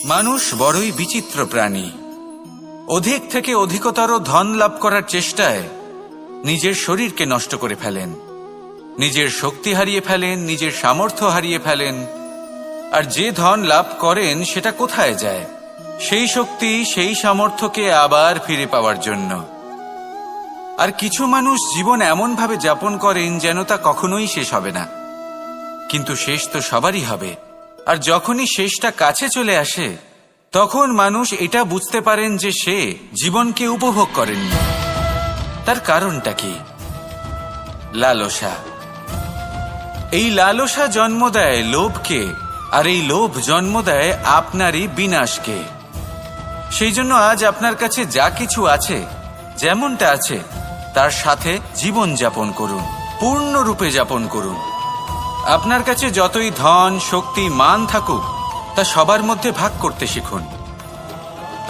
মানুষ বড়ই বিচিত্র প্রাণী। অধিক থেকে অধিকতর ধন লাভ করার চেষ্টায় নিজের শরীরকে নষ্ট করে ফেলেন, নিজের শক্তি হারিয়ে ফেলেন, নিজের সামর্থ্য হারিয়ে ফেলেন। আর যে ধন লাভ করেন সেটা কোথায় যায়? সেই শক্তি, সেই সামর্থ্যকে আবার ফিরে পাওয়ার জন্য। আর কিছু মানুষ জীবন এমনভাবে যাপন করেন যেন তা কখনোই শেষ হবে না, কিন্তু শেষ তো সবারই হবে। আর যখনই শেষটা কাছে চলে আসে তখন মানুষ এটা বুঝতে পারেন যে সে জীবনকে উপভোগ করেননি। তার কারণটা কি? লালসা। এই লালসা জন্ম দেয় লোভকে, আর এই লোভ জন্ম দেয় আপনারই বিনাশকে। সেই জন্য আজ আপনার কাছে যা কিছু আছে, যেমনটা আছে তার সাথে জীবন যাপন করুন, পূর্ণরূপে যাপন করুন। আপনার কাছে যতই ধন, শক্তি, মান থাকুক, তা সবার মধ্যে ভাগ করতে শিখুন।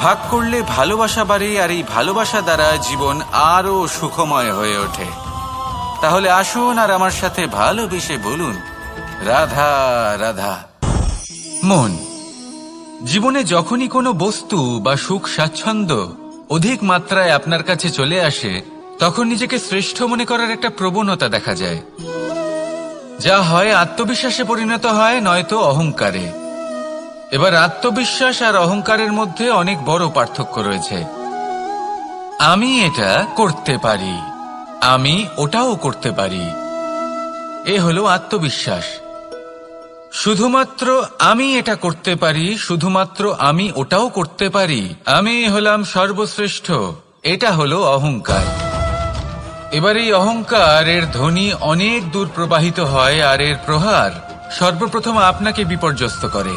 ভাগ করলে ভালোবাসা বাড়ে, আর এই ভালোবাসা দ্বারা জীবন আরো সুখময় হয়ে ওঠে। তাহলে আসুন আর আমার সাথে ভালোবেসে বলুন, রাধা রাধা। মন। জীবনে যখনই কোনো বস্তু বা সুখ স্বাচ্ছন্দ্য অধিক মাত্রায় আপনার কাছে চলে আসে, তখন নিজেকে শ্রেষ্ঠ মনে করার একটা প্রবণতা দেখা যায়, যা হয় আত্মবিশ্বাসে পরিণত হয়, নয়তো অহংকারে। এবার আত্মবিশ্বাস আর অহংকারের মধ্যে অনেক বড় পার্থক্য রয়েছে। আমি এটা করতে পারি, আমি ওটাও করতে পারি, এ হলো আত্মবিশ্বাস। শুধুমাত্র আমি এটা করতে পারি, শুধুমাত্র আমি ওটাও করতে পারি, আমি হলাম সর্বশ্রেষ্ঠ, এটা হলো অহংকার। এবার এই অহংকার এর ধ্বনি অনেক দূর প্রবাহিত হয়, আর এর প্রহার সর্বপ্রথম আপনাকে বিপর্যস্ত করে।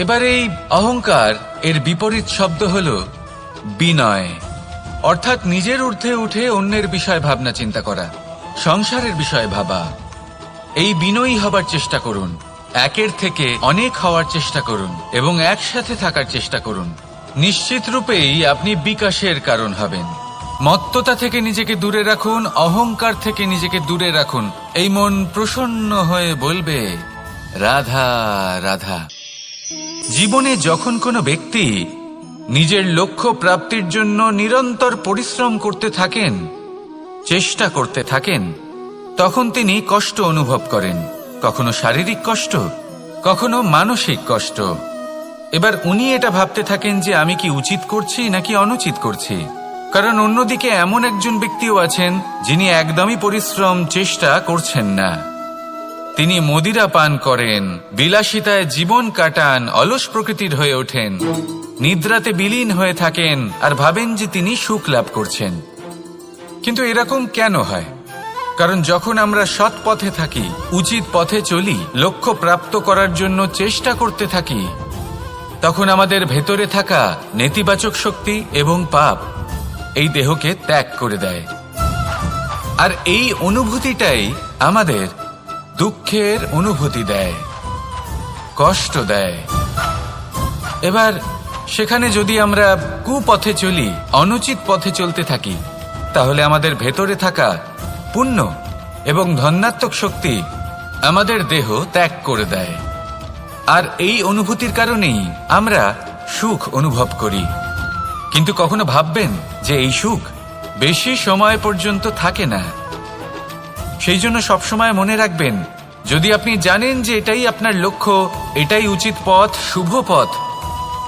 এবার এই অহংকার এর বিপরীত শব্দ হল বিনয়, অর্থাৎ নিজের ঊর্ধ্বে উঠে অন্যের বিষয় ভাবনা চিন্তা করা, সংসারের বিষয় ভাবা। এই বিনয়ী হবার চেষ্টা করুন, একের থেকে অনেক হওয়ার চেষ্টা করুন এবং একসাথে থাকার চেষ্টা করুন। নিশ্চিত রূপেই আপনি বিকাশের কারণ হবেন। মত্ততা থেকে নিজেকে দূরে রাখুন, অহংকার থেকে নিজেকে দূরে রাখুন। এই মন প্রসন্ন হয়ে বলবে, রাধা রাধা। জীবনে যখন কোনো ব্যক্তি নিজের লক্ষ্য প্রাপ্তির জন্য নিরন্তর পরিশ্রম করতে থাকেন, চেষ্টা করতে থাকেন, তখন তিনি কষ্ট অনুভব করেন, কখনো শারীরিক কষ্ট, কখনো মানসিক কষ্ট। এবার উনি এটা ভাবতে থাকেন যে আমি কি উচিত করছি নাকি অনুচিত করছি। কারণ অন্যদিকে এমন একজন ব্যক্তিও আছেন যিনি একদমই পরিশ্রম, চেষ্টা করছেন না। তিনি মদিরা পান করেন, বিলাসিতায় জীবন কাটান, অলস প্রকৃতির হয়ে ওঠেন, নিদ্রাতে বিলীন হয়ে থাকেন আর ভাবেন যে তিনি সুখ লাভ করছেন। কিন্তু এরকম কেন হয়? কারণ যখন আমরা সৎ পথে থাকি, উচিত পথে চলি, লক্ষ্য প্রাপ্ত করার জন্য চেষ্টা করতে থাকি, তখন আমাদের ভেতরে থাকা নেতিবাচক শক্তি এবং পাপ এই দেহকে ত্যাগ করে দেয়। আর এই অনুভূতিটাই আমাদের দুঃখের অনুভূতি দেয়, কষ্ট দেয়। এবার সেখানে যদি আমরা কুপথে চলি, অনুচিত পথে চলতে থাকি, তাহলে আমাদের ভেতরে থাকা পুণ্য এবং ধনাত্মক শক্তি আমাদের দেহ ত্যাগ করে দেয়। আর এই অনুভূতির কারণেই আমরা সুখ অনুভব করি। কিন্তু কখনো ভাববেন যে এই সুখ বেশি সময় পর্যন্ত থাকে না। সেই জন্য সবসময় মনে রাখবেন, যদি আপনি জানেন যে এটাই আপনার লক্ষ্য, এটাই উচিত পথ, শুভ পথ,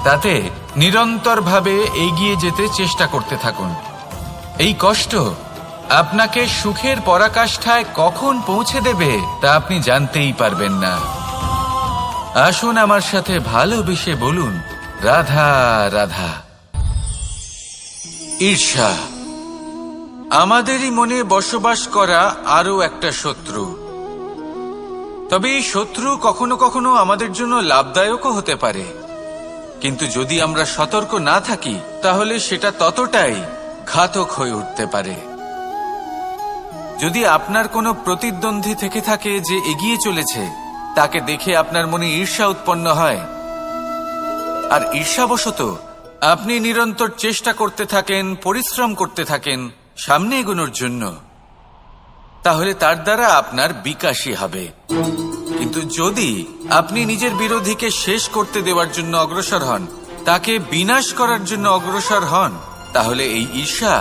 তাতে নিরন্তরভাবে এগিয়ে যেতে চেষ্টা করতে থাকুন। এই কষ্ট আপনাকে সুখের পরাকাষ্ঠায় কখন পৌঁছে দেবে তা আপনি জানতেই পারবেন না। আসুন আমার সাথে ভালোবেসে বলুন, রাধা রাধা। ঈর্ষা আমাদেরই মনে বসবাস করা আরো একটা শত্রু। তবে এই শত্রু কখনো কখনো আমাদের জন্য লাভদায়কও হতে পারে, কিন্তু যদি আমরা সতর্ক না থাকি তাহলে সেটা ততটাই ঘাতক হয়ে উঠতে পারে। যদি আপনার কোনো প্রতিদ্বন্দ্বী থেকে থাকে যে এগিয়ে চলেছে, তাকে দেখে আপনার মনে ঈর্ষা উৎপন্ন হয়, আর ঈর্ষাবশত আপনি নিরন্তর চেষ্টা করতে থাকেন, পরিশ্রম করতে থাকেন সামনে এগোনোর জন্য, তাহলে তার দ্বারা আপনার বিকাশই হবে। কিন্তু কিন্তু যদি আপনি নিজের বিরোধীকে শেষ করতে দেওয়ার জন্য অগ্রসর হন, তাকে বিনাশ করার জন্য অগ্রসর হন, তাহলে এই ঈর্ষা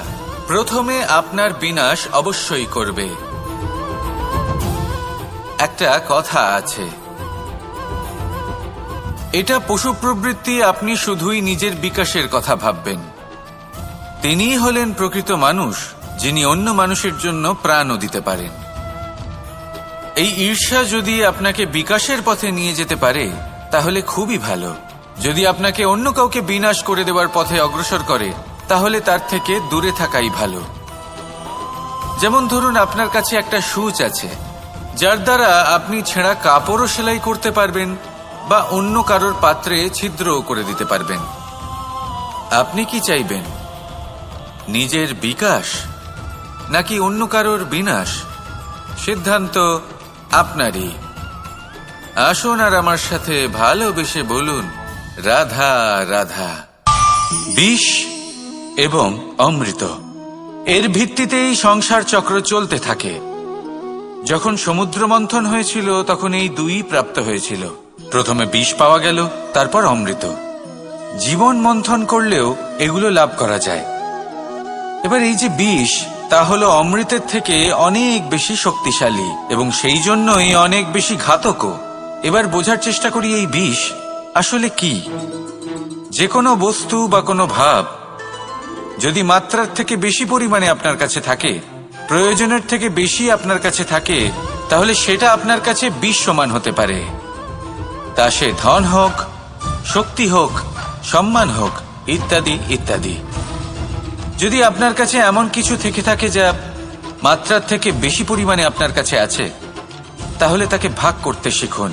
প্রথমে আপনার বিনাশ অবশ্যই করবে। একটা কথা আছে, এটা পশু প্রবৃত্তি, আপনি শুধুই নিজের বিকাশের কথা ভাববেন। তিনিই হলেন প্রকৃত মানুষ, যিনি অন্য মানুষের জন্য প্রাণও দিতে পারেন। এই ঈর্ষা যদি আপনাকে বিকাশের পথে নিয়ে যেতে পারে তাহলে খুবই ভালো। যদি আপনাকে অন্য কাউকে বিনাশ করে দেওয়ার পথে অগ্রসর করে তাহলে তার থেকে দূরে থাকাই ভালো। যেমন ধরুন, আপনার কাছে একটা সূচ আছে যার দ্বারা আপনি ছেঁড়া কাপড়ও সেলাই করতে পারবেন বা অন্য কারোর পাত্রে ছিদ্রও করে দিতে পারবেন। আপনি কি চাইবেন, নিজের বিকাশ নাকি অন্য কারোর বিনাশ? সিদ্ধান্ত আপনারই। আসুন আর আমার সাথে ভালোবেসে বলুন, রাধা রাধা। বিষ এবং অমৃত, এর ভিত্তিতেই সংসার চক্র চলতে থাকে। যখন সমুদ্র মন্থন হয়েছিল তখন এই দুই প্রাপ্ত হয়েছিল। প্রথমে বিষ পাওয়া গেল, তারপর অমৃত। জীবন মন্থন করলেও এগুলো লাভ করা যায়। এবার এই যে বিষ, তা হলো অমৃতের থেকে অনেক বেশি শক্তিশালী এবং সেই জন্যই অনেক বেশি ঘাতকও। এবার বোঝার চেষ্টা করি এই বিষ আসলে কি। যে কোনো বস্তু বা কোনো ভাব যদি মাত্রার থেকে বেশি পরিমাণে আপনার কাছে থাকে, প্রয়োজনের থেকে বেশি আপনার কাছে থাকে, তাহলে সেটা আপনার কাছে বিষ সমান হতে পারে। তা সে ধন হোক, শক্তি হোক, সম্মান হোক, ইত্যাদি ইত্যাদি। যদি আপনার কাছে এমন কিছু থেকে থাকে যা মাত্রার থেকে বেশি পরিমাণে আপনার কাছে আছে, তাহলে তাকে ভাগ করতে শিখুন।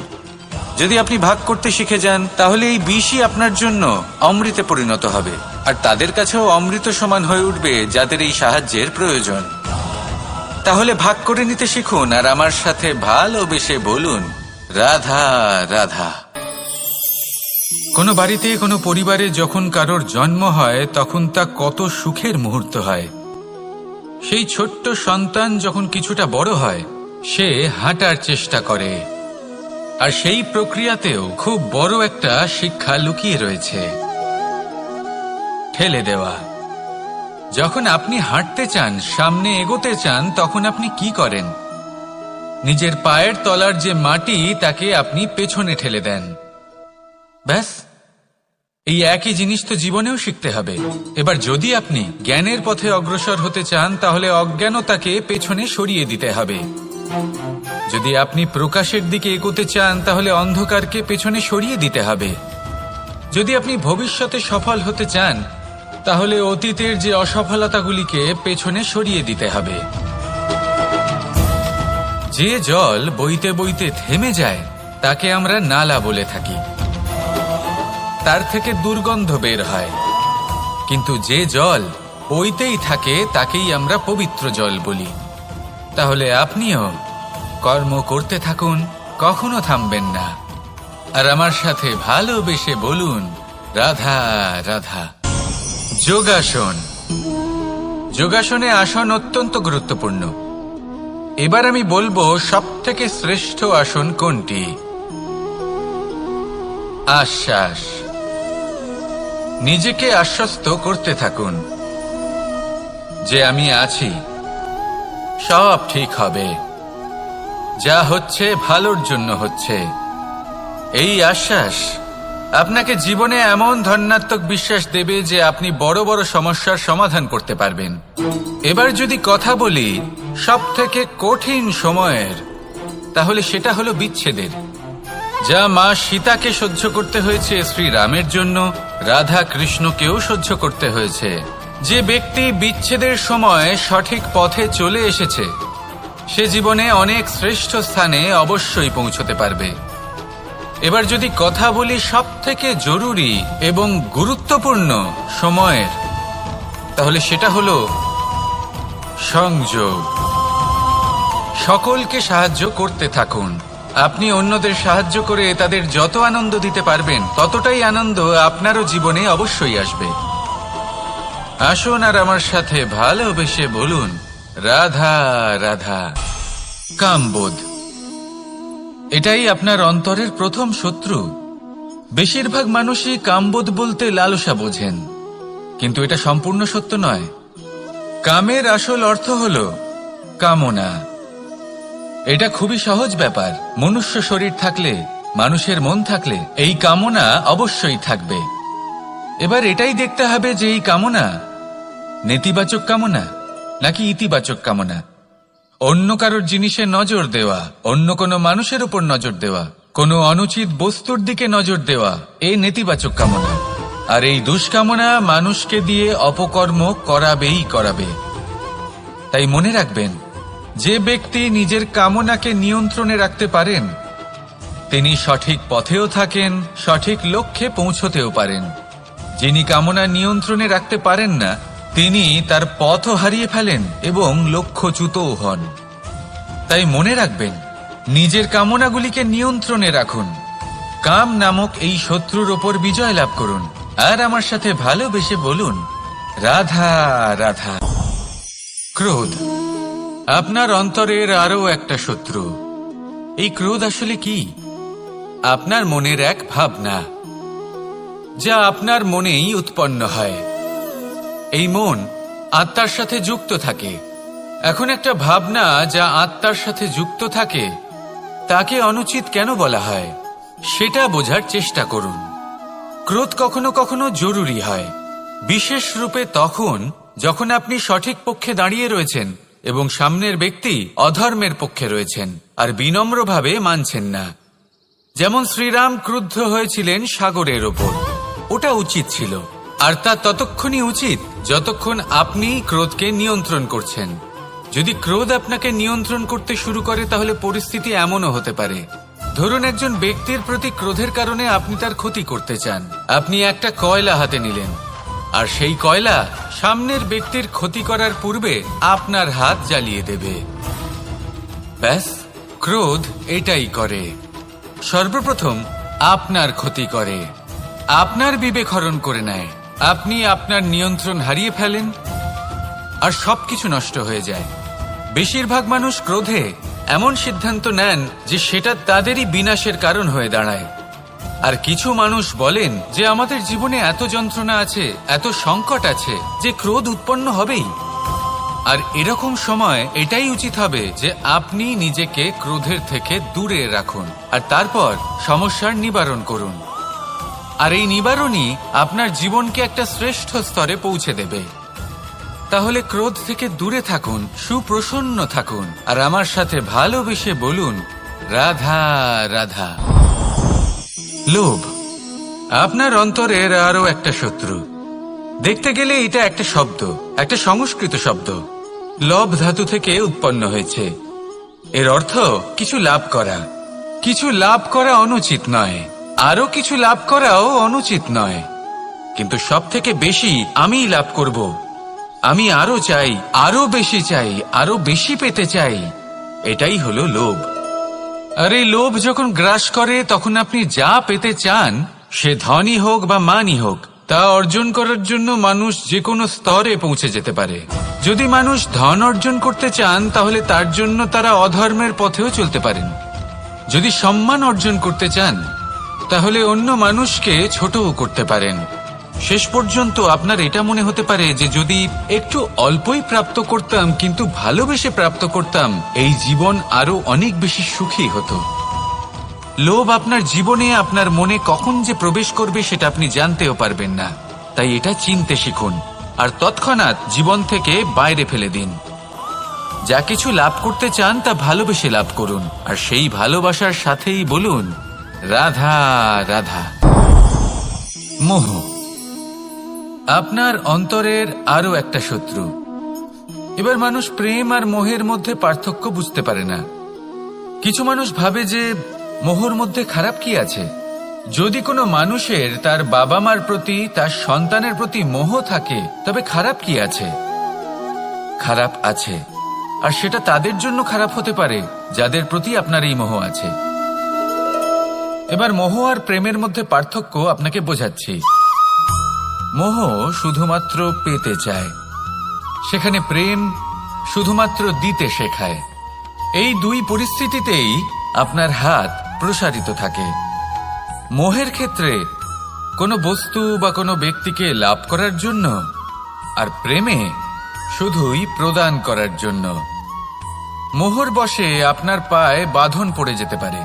যদি আপনি ভাগ করতে শিখে যান তাহলে এই বিষই আপনার জন্য অমৃতে পরিণত হবে, আর তাদের কাছেও অমৃত সমান হয়ে উঠবে যাদের এই সাহায্যের প্রয়োজন। তাহলে ভাগ করে নিতে শিখুন আর আমার সাথে ভালোবেসে বলুন, রাধা রাধা। কোনো বাড়িতে, কোনো পরিবারে যখন কারোর জন্ম হয় তখন তা কত সুখের মুহূর্ত হয়। সেই ছোট্ট সন্তান যখন কিছুটা বড় হয়, সে হাঁটার চেষ্টা করে, আর সেই প্রক্রিয়াতেও খুব বড় একটা শিক্ষা লুকিয়ে রয়েছে, ঠেলে দেওয়া। যখন আপনি হাঁটতে চান, সামনে এগোতে চান, তখন আপনি কি করেন? নিজের পায়ের তলার যে মাটি তাকে আপনি পেছনে ঠেলে দেন। ব্যাস, এই একই জিনিস তো জীবনেও শিখতে হবে। এবার যদি আপনি জ্ঞানের পথে অগ্রসর হতে চান তাহলে অজ্ঞানতাকে পেছনে সরিয়ে দিতে হবে। যদি আপনি প্রকাশের দিকে এগোতে চান তাহলে অন্ধকারকে পেছনে সরিয়ে দিতে হবে। যদি আপনি ভবিষ্যতে সফল হতে চান তাহলে অতীতের যে অসফলতাগুলিকে পেছনে সরিয়ে দিতে হবে। যে জল বইতে বইতে থেমে যায় তাকে আমরা নালা বলে থাকি, তার থেকে দুর্গন্ধ বের হয়। কিন্তু যে জল বইতেই থাকে তাকেই আমরা পবিত্র জল বলি। তাহলে আপনিও কর্ম করতে থাকুন, কখনো থামবেন না, আর আমার সাথে ভালোবেসে বলুন, রাধা রাধা। যোগাসন। যোগাসনে আসন অত্যন্ত গুরুত্বপূর্ণ। এবার আমি বলবো সবথেকে শ্রেষ্ঠ আসন কোনটি। আশ্বাস। নিজেকে আশ্বস্ত করতে থাকুন যে আমি আছি, সব ঠিক হবে, যা হচ্ছে ভালোর জন্য হচ্ছে। এই আশ্বাস আপনাকে জীবনে এমন ধনাত্মক বিশ্বাস দেবে যে আপনি বড় বড় সমস্যার সমাধান করতে পারবেন। এবার যদি কথা বলি সবথেকে কঠিন সময়ের, তাহলে সেটা হলো বিচ্ছেদের। যা মা সীতাকে সহ্য করতে হয়েছে শ্রীরামের জন্য, রাধা কৃষ্ণকেও সহ্য করতে হয়েছে। যে ব্যক্তি বিচ্ছেদের সময় সঠিক পথে চলে এসেছে সে জীবনে অনেক শ্রেষ্ঠ স্থানে অবশ্যই পৌঁছতে পারবে। এবার যদি কথা বলি সবথেকে জরুরি এবং গুরুত্বপূর্ণ সময়ের, তাহলে সেটা হলো সংযোগ। সকলকে সাহায্য করতে থাকুন। আপনি অন্যদের সাহায্য করে তাদের যত আনন্দ দিতে পারবেন ততটাই আনন্দ আপনারও জীবনে অবশ্যই আসবে। আসুন আর আমার সাথে ভালোবেসে বলুন, রাধা রাধা। কামবোধ। এটাই আপনার অন্তরের প্রথম শত্রু। বেশিরভাগ মানুষই কামবোধ বলতে লালসা বোঝেন, কিন্তু এটা সম্পূর্ণ সত্য নয়। কামের আসল অর্থ হল কামনা। এটা খুবই সহজ ব্যাপার। মনুষ্য শরীর থাকলে, মানুষের মন থাকলে এই কামনা অবশ্যই থাকবে। এবার এটাই দেখতে হবে যে এই কামনা নেতিবাচক কামনা নাকি ইতিবাচক কামনা। অন্য কারোর জিনিসে নজর দেওয়া, অন্য কোনো মানুষের উপর নজর দেওয়া, কোনো অনুচিত বস্তুর দিকে নজর দেওয়া, এই নেতিবাচক কামনা। আর এই দুষ্কামনা মানুষকে দিয়ে অপকর্ম করাবেই করাবে। তাই মনে রাখবেন, যে ব্যক্তি নিজের কামনাকে নিয়ন্ত্রণে রাখতে পারেন তিনি সঠিক পথেও থাকেন, সঠিক লক্ষ্যে পৌঁছতেও পারেন। যিনি কামনা নিয়ন্ত্রণে রাখতে পারেন না তিনি তার পথও হারিয়ে ফেলেন এবং লক্ষ্যচ্যুতও হন। তাই মনে রাখবেন, নিজের কামনাগুলিকে নিয়ন্ত্রণে রাখুন। কাম নামক এই শত্রুর ওপর বিজয় লাভ করুন। আর আমার সাথে ভালোবেসে বলুন, রাধা রাধা। ক্রোধ আপনার অন্তরের আরও একটা শত্রু। এই ক্রোধ আসলে কি? আপনার মনের এক ভাবনা, যা আপনার মনেই উৎপন্ন হয়। এই মন আত্মার সাথে যুক্ত থাকে। এখন একটা ভাবনা যা আত্মার সাথে যুক্ত থাকে তাকে অনুচিত কেন বলা হয় সেটা বোঝার চেষ্টা করুন। ক্রোধ কখনো কখনো জরুরি হয়, বিশেষ রূপে তখন যখন আপনি সঠিক পক্ষে দাঁড়িয়ে রয়েছেন এবং সামনের ব্যক্তি অধর্মের পক্ষে রয়েছেন আর বিনম্রভাবে মানছেন না। যেমন শ্রীরাম ক্রুদ্ধ হয়েছিলেন সাগরের ওপর। ওটা উচিত ছিল, আর তা ততক্ষণই উচিত যতক্ষণ আপনি ক্রোধকে নিয়ন্ত্রণ করছেন। যদি ক্রোধ আপনাকে নিয়ন্ত্রণ করতে শুরু করে তাহলে পরিস্থিতি এমনও হতে পারে, ধরুন একজন ব্যক্তির প্রতি ক্রোধের কারণে আপনি তার ক্ষতি করতে চান। আপনি একটা কয়লা হাতে নিলেন আর সেই কয়লা সামনের ব্যক্তির ক্ষতি করার পূর্বে আপনার হাত জ্বালিয়ে দেবে। ব্যাস, ক্রোধ এটাই করে। সর্বপ্রথম আপনার ক্ষতি করে, আপনার বিবেক হরণ করে নেয়। আপনি আপনার নিয়ন্ত্রণ হারিয়ে ফেলেন আর সবকিছু নষ্ট হয়ে যায়। বেশিরভাগ মানুষ ক্রোধে এমন সিদ্ধান্ত নেন যে সেটা তাদেরই বিনাশের কারণ হয়ে দাঁড়ায়। আর কিছু মানুষ বলেন যে আমাদের জীবনে এত যন্ত্রণা আছে, এত সংকট আছে যে ক্রোধ উৎপন্ন হবেই। আর এরকম সময় এটাই উচিত হবে যে আপনি নিজেকে ক্রোধের থেকে দূরে রাখুন আর তারপর সমস্যার নিবারণ করুন। আর এই নিবারণই আপনার জীবনকে একটা শ্রেষ্ঠ স্তরে পৌঁছে দেবে। তাহলে ক্রোধ থেকে দূরে থাকুন, সুপ্রসন্ন থাকুন আর আমার সাথে ভালোবেসে বলুন, রাধা রাধা। লোভ আপনার অন্তরের আরো একটা শত্রু। দেখতে গেলে এটা একটা শব্দ, একটা সংস্কৃত শব্দ। লব ধাতু থেকে উৎপন্ন হয়েছে। এর অর্থ কিছু লাভ করা। কিছু লাভ করা অনুচিত নয়, আরো কিছু লাভ করাও অনুচিত নয়, কিন্তু সব থেকে বেশি আমি লাভ করব, আমি আরো চাই, আরো বেশি চাই, আরো বেশি পেতে চাই। এটাই হলো লোভ। আর এই লোভ যখন গ্রাস করে তখন আপনি যা পেতে চান, সে ধনই হোক বা মানই হোক, তা অর্জন করার জন্য মানুষ যে কোনো স্তরে পৌঁছে যেতে পারে। যদি মানুষ ধন অর্জন করতে চান তাহলে তার জন্য তারা অধর্মের পথেও চলতে পারেন। যদি সম্মান অর্জন করতে চান তাহলে অন্য মানুষকে ছোটও করতে পারেন। শেষ পর্যন্ত আপনার এটা মনে হতে পারে যে যদি একটু অল্পই প্রাপ্ত করতাম কিন্তু ভালোবেসে প্রাপ্ত করতাম, এই জীবন আরো অনেক বেশি সুখী হতো। লোভ আপনার জীবনে, আপনার মনে কখন যে প্রবেশ করবে সেটা আপনি জানতেও পারবেন না। তাই এটা চিনতে শিখুন আর তৎক্ষণাৎ জীবন থেকে বাইরে ফেলে দিন। যা কিছু লাভ করতে চান তা ভালোবেসে লাভ করুন আর সেই ভালোবাসার সাথেই বলুন, রাধা রাধা। মোহ আপনার অন্তরের আরো একটা শত্রু। এবার মানুষ প্রেম আর মোহের মধ্যে পার্থক্য বুঝতে পারে না। কিছু মানুষ ভাবে যে মোহর মধ্যে খারাপ কি আছে। যদি কোনো মানুষের তার বাবা মার প্রতি, তার সন্তানের প্রতি মোহ থাকে তবে খারাপ কি আছে? খারাপ আছে, আর সেটা তাদের জন্য খারাপ হতে পারে যাদের প্রতি আপনার এই মোহ আছে। এবার মোহ আর প্রেমের মধ্যে পার্থক্য আপনাকে বোঝাচ্ছি। মোহ শুধুমাত্র পেতে চায়, সেখানে প্রেম শুধুমাত্র দিতে শেখায়। এই দুই পরিস্থিতিতেই আপনার হাত প্রসারিত থাকে। মোহের ক্ষেত্রে কোনো বস্তু বা কোনো ব্যক্তিকে লাভ করার জন্য, আর প্রেমে শুধুই প্রদান করার জন্য। মোহর বশে আপনার পায়ে বাঁধন পড়ে যেতে পারে।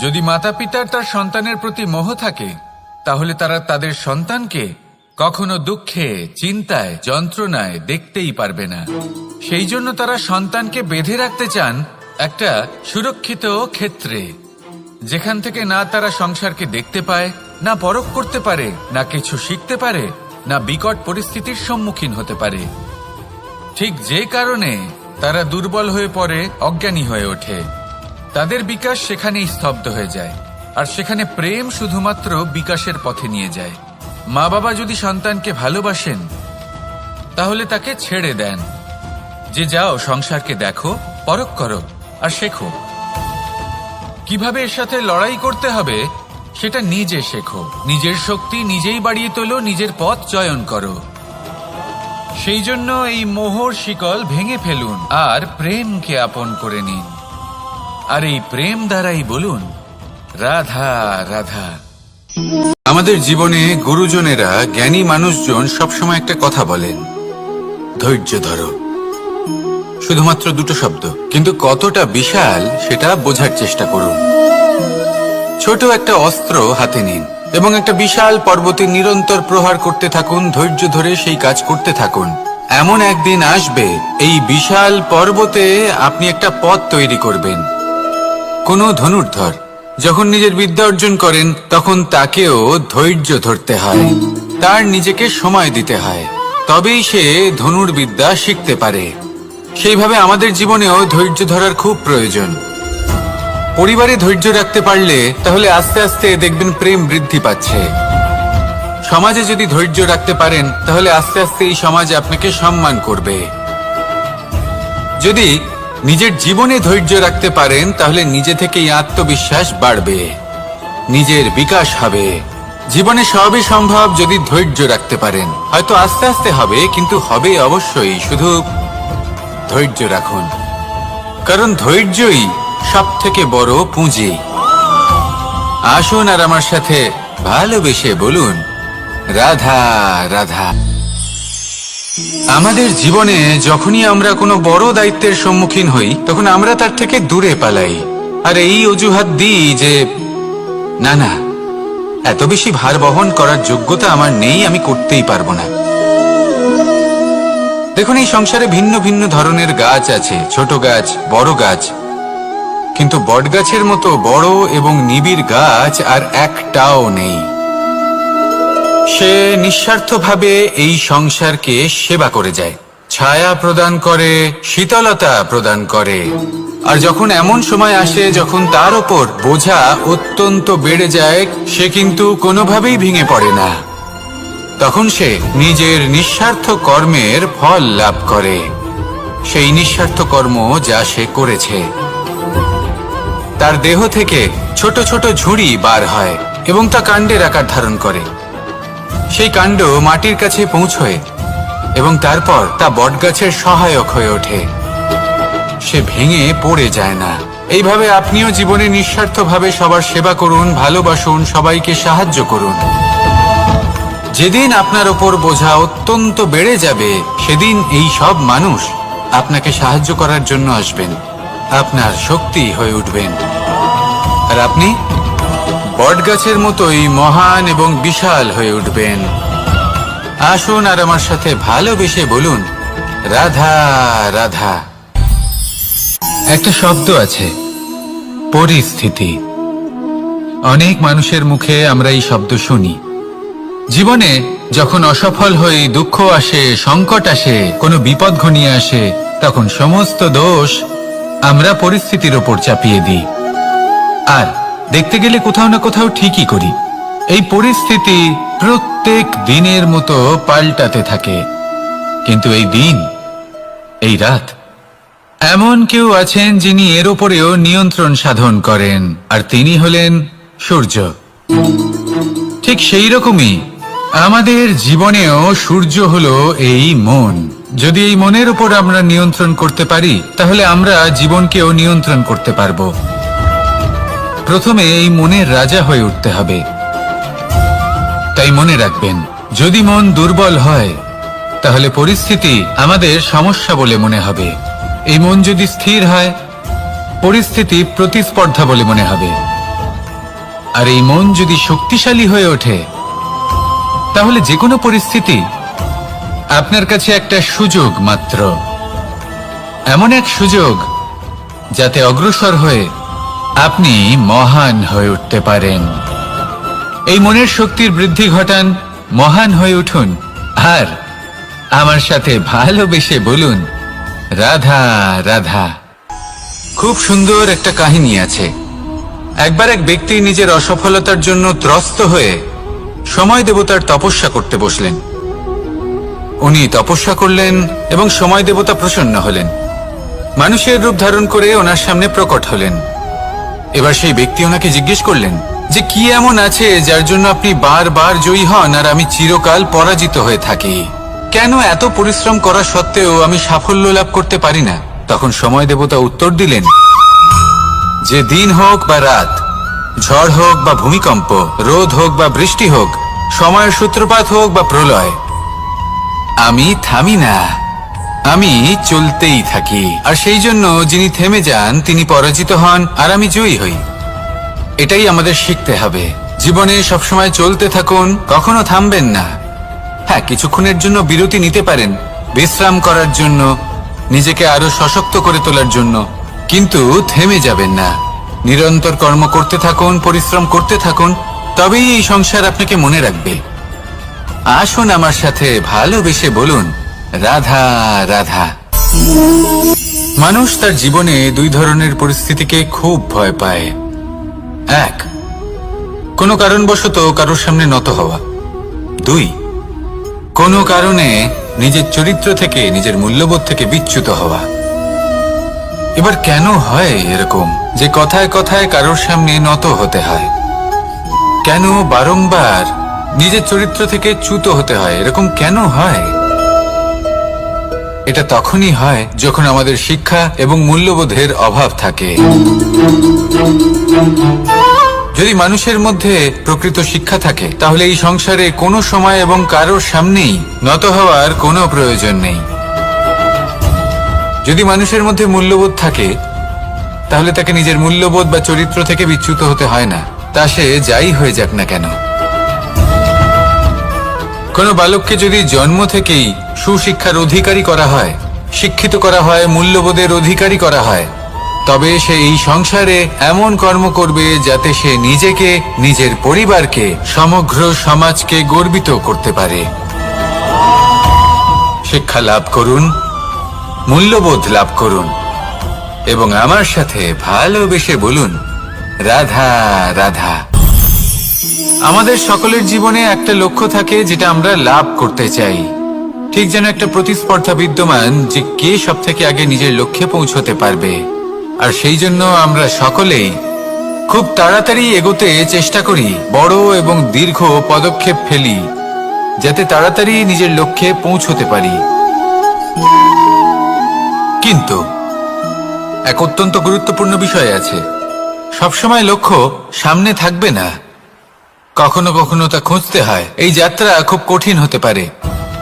যদি মাতা পিতার তার সন্তানের প্রতি মোহ থাকে, তাহলে তারা তাদের সন্তানকে কখনো দুঃখে, চিন্তায়, যন্ত্রণায় দেখতেই পারবে না। সেই জন্য তারা সন্তানকে বেঁধে রাখতে চান একটা সুরক্ষিত ক্ষেত্রে, যেখান থেকে না তারা সংসারকে দেখতে পায়, না পরখ করতে পারে, না কিছু শিখতে পারে, না বিকট পরিস্থিতির সম্মুখীন হতে পারে। ঠিক যে কারণে তারা দুর্বল হয়ে পড়ে, অজ্ঞানী হয়ে ওঠে। তাদের বিকাশ সেখানেই স্তব্ধ হয়ে যায়, আর সেখানে প্রেম শুধুমাত্র বিকাশের পথে নিয়ে যায়। মা বাবা যদি সন্তানকে ভালোবাসেন, তাহলে তাকে ছেড়ে দেন যে যাও সংসারকে দেখো, পরখ করো আর শেখো। কিভাবে এর সাথে লড়াই করতে হবে সেটা নিজে শেখো। নিজের শক্তি নিজেই বাড়িয়ে তোলো, নিজের পথ চয়ন করো। সেই জন্য এই মোহর শিকল ভেঙে ফেলুন আর প্রেমকে আপন করে নিন। আর এই প্রেম দ্বারাই বলুন, রাধা রাধা। আমাদের জীবনে গুরুজনেরা, জ্ঞানী মানুষজন সবসময় একটা কথা বলেন, ধৈর্য ধরো। শুধুমাত্র দুটো শব্দ, কিন্তু কতটা বিশাল সেটা বোঝার চেষ্টা করুন। ছোট একটা অস্ত্র হাতে নিন এবং একটা বিশাল পর্বতে নিরন্তর প্রহার করতে থাকুন। ধৈর্য ধরে সেই কাজ করতে থাকুন। এমন একদিন আসবে, এই বিশাল পর্বতে আপনি একটা পথ তৈরি করবেন। কোনো ধনুর্ধর যখন নিজের বিদ্যা অর্জন করেন, তখন তাকেও ধৈর্য ধরতে হয়, তার নিজেকে সময় দিতে হয়, তবেই সে ধনুর্বিদ্যা শিখতে পারে। সেইভাবে আমাদের জীবনেও ধৈর্য ধরার খুব প্রয়োজন। পরিবারে ধৈর্য রাখতে পারলে তাহলে আস্তে আস্তে দেখবেন প্রেম বৃদ্ধি পাচ্ছে। সমাজে যদি ধৈর্য রাখতে পারেন, তাহলে আস্তে আস্তে এই সমাজ আপনাকে সম্মান করবে। যদি নিজের জীবনে ধৈর্য রাখতে পারেন, তাহলে নিজে থেকেই আত্মবিশ্বাস বাড়বে, নিজের বিকাশ হবে। জীবনে সবই সম্ভব যদি ধৈর্য রাখতে পারেন। হয়তো আস্তে আস্তে হবে, কিন্তু হবে অবশ্যই। শুধু ধৈর্য রাখুন, কারণ ধৈর্যই সব থেকে বড় পুঁজি। আসুন আর আমার সাথে ভালোবেসে বলুন, রাধা রাধা। আমাদের জীবনে যখনই আমরা কোনো বড় দায়িত্বের সম্মুখীন হই, তখন আমরা তার থেকে দূরে পালাই, আর এই অজুহাত দিই যে না না, এত বেশি ভার বহন করার যোগ্যতা আমার নেই, আমি করতেই পারবো না। দেখুন, এই সংসারে ভিন্ন ভিন্ন ধরনের গাছ আছে, ছোট গাছ, বড় গাছ, কিন্তু বটগাছের মতো বড় এবং নিবিড় গাছ আর একটাও নেই। সে নিঃস্বার্থভাবে এই সংসারকে সেবা করে যায়, ছায়া প্রদান করে, শীতলতা প্রদান করে। আর যখন এমন সময় আসে যখন তার ওপর বোঝা অত্যন্ত বেড়ে যায়, সে কিন্তু কোনোভাবেই ভেঙে পড়ে না। তখন সে নিজের নিঃস্বার্থ কর্মের ফল লাভ করে, সেই নিঃস্বার্থ কর্ম যা সে করেছে। তার দেহ থেকে ছোট ছোট ঝুড়ি বার হয় এবং তা কাণ্ডের আকার ধারণ করে। সেই কাণ্ড মাটির কাছে পৌঁছয় এবং তারপর তা বটগাছের সহায়ক হয়ে ওঠে। সে ভেঙে পড়ে যায় না। এইভাবে আপনিও জীবনে নিঃস্বার্থভাবে সবার সেবা করুন, ভালোবাসুন, সবাইকে সাহায্য করুন। যেদিন আপনার ওপর বোঝা অত্যন্ত বেড়ে যাবে, সেদিন এই সব মানুষ আপনাকে সাহায্য করার জন্য আসবেন, আপনার শক্তি হয়ে উঠবেন, আর আপনি বটগাছের মতোই মহান এবং বিশাল হয়ে উঠবেন। আসুন আর আমার সাথে ভালোবেসে বলুন, রাধা রাধা। একটা শব্দ আছে, পরিস্থিতি। অনেক মানুষের মুখে আমরা এই শব্দ শুনি। জীবনে যখন অসফল হয়ে দুঃখ আসে, সংকট আসে, কোনো বিপদ ঘনিয়ে আসে, তখন সমস্ত দোষ আমরা পরিস্থিতির ওপর চাপিয়ে দিই। আর দেখতে গেলে কোথাও না কোথাও ঠিকই করি। এই পরিস্থিতি প্রত্যেক দিনের মতো পাল্টাতে থাকে, কিন্তু এই দিন, এই রাত, এমন কেউ আছেন যিনি এর ওপরেও নিয়ন্ত্রণ সাধন করেন, আর তিনি হলেন সূর্য। ঠিক সেই রকমই আমাদের জীবনেও সূর্য হলো এই মন। যদি এই মনের উপর আমরা নিয়ন্ত্রণ করতে পারি, তাহলে আমরা জীবনকেও নিয়ন্ত্রণ করতে পারবো। প্রথমে এই মনের রাজা হয়ে উঠতে হবে। তাই মনে রাখবেন, যদি মন দুর্বল হয় তাহলে পরিস্থিতি আমাদের সমস্যা বলে মনে হবে। এই মন যদি স্থির হয়, পরিস্থিতি প্রতিস্পর্ধা বলে মনে হবে। আর এই মন যদি শক্তিশালী হয়ে ওঠে, তাহলে যে কোনো পরিস্থিতি আপনার কাছে একটা সুযোগ মাত্র, এমন এক সুযোগ যাতে অগ্রসর হয়ে আপনি মহান হয়ে উঠতে পারেন। এই মনের শক্তির বৃদ্ধি ঘটান, মহান হয়ে উঠুন, আর আমার সাথে ভালোবেসে বলুন, রাধা রাধা। খুব সুন্দর একটা কাহিনী আছে। একবার এক ব্যক্তি নিজের অসফলতার জন্য ত্রস্ত হয়ে সময় দেবতার তপস্যা করতে বসলেন। উনি তপস্যা করলেন এবং সময় দেবতা প্রসন্ন হলেন, মানুষের রূপ ধারণ করে ওনার সামনে প্রকট হলেন। এবার সেই ব্যক্তি ওনাকে জিজ্ঞেস করলেন যে কি এমন আছে যার জন্য আপনি বারবার জয়ী হন আর আমি চিরকাল পরাজিত হয়ে থাকি? কেন এত পরিশ্রম করা সত্ত্বেও আমি সাফল্য লাভ করতে পারি না? তখন সময় দেবতা উত্তর দিলেন যে দিন হোক বা রাত, ঝড় হোক বা ভূমিকম্প, রোদ হোক বা বৃষ্টি হোক, সময়ের সূত্রপাত হোক বা প্রলয়, আমি থামি না, আমি চলতেই থাকি। আর সেই জন্য যিনি থেমে যান তিনি পরাজিত হন আর আমি জয়ী হই। এটাই আমাদের শিখতে হবে। জীবনে সবসময় চলতে থাকুন, কখনো থামবেন না। হ্যাঁ, কিছুক্ষণের জন্য বিরতি নিতে পারেন, বিশ্রাম করার জন্য, নিজেকে আরো সশক্ত করে তোলার জন্য, কিন্তু থেমে যাবেন না। নিরন্তর কর্ম করতে থাকুন, পরিশ্রম করতে থাকুন, তবেই এই সংসার আপনাকে মনে রাখবে। আসুন আমার সাথে ভালোবেসে বলুন, রাধা রাধা। মানুষ তার জীবনে দুই ধরনের পরিস্থিতিকে খুব ভয় পায়। এক, কোনো কারণবশত কারোর সামনে নত হওয়া। দুই, কোনো কারণে নিজের চরিত্র থেকে, নিজের মূল্যবোধ থেকে বিচ্যুত হওয়া। এবার কেন হয় এরকম যে কথায় কথায় কারোর সামনে নত হতে হয়? কেন বারংবার নিজের চরিত্র থেকে চ্যুত হতে হয়? এরকম কেন হয়? এটা তখনই হয় যখন আমাদের শিক্ষা এবং মূল্যবোধের অভাব থাকে। যদি মানুষের মধ্যে প্রকৃত শিক্ষা থাকে, তাহলে এই সংসারে কোনো সময় এবং কারোর সামনেই নত হওয়ার কোনো প্রয়োজন নেই। যদি মানুষের মধ্যে মূল্যবোধ থাকে, তাহলে তাকে নিজের মূল্যবোধ বা চরিত্র থেকে বিচ্যুত হতে হয় না, তা সে যাই হয়ে যাক না কেন। কোনো বালককে যদি জন্ম থেকেই সুশিক্ষার অধিকারী করা হয়, শিক্ষিত করা হয়, মূল্যবোধের অধিকারী করা হয়, তবে সে এই সংসারে এমন কর্ম করবে যাতে সে নিজেকে, নিজের পরিবারকে, সমগ্র সমাজকে গর্বিত করতে পারে। শিক্ষা লাভ করুন, মূল্যবোধ লাভ করুন এবং আমার সাথে ভালোবেসে বলুন, রাধা রাধা। আমাদের সকলের জীবনে একটা লক্ষ্য থাকে যেটা আমরা লাভ করতে চাই। ঠিক যেন একটা প্রতিস্পর্ধা বিদ্যমান যে কে সব থেকে আগে নিজের লক্ষ্যে পৌঁছতে পারবে। আর সেই জন্য আমরা সকলেই খুব তাড়াতাড়ি এগোতে চেষ্টা করি, বড় এবং দীর্ঘ পদক্ষেপ ফেলি যাতে তাড়াতাড়ি নিজের লক্ষ্যে পৌঁছতে পারি। কিন্তু এক অত্যন্ত গুরুত্বপূর্ণ বিষয় আছে, সবসময় লক্ষ্য সামনে থাকবে না, কখনো কখনো তা খুঁজতে হয়। এই যাত্রা খুব কঠিন হতে পারে।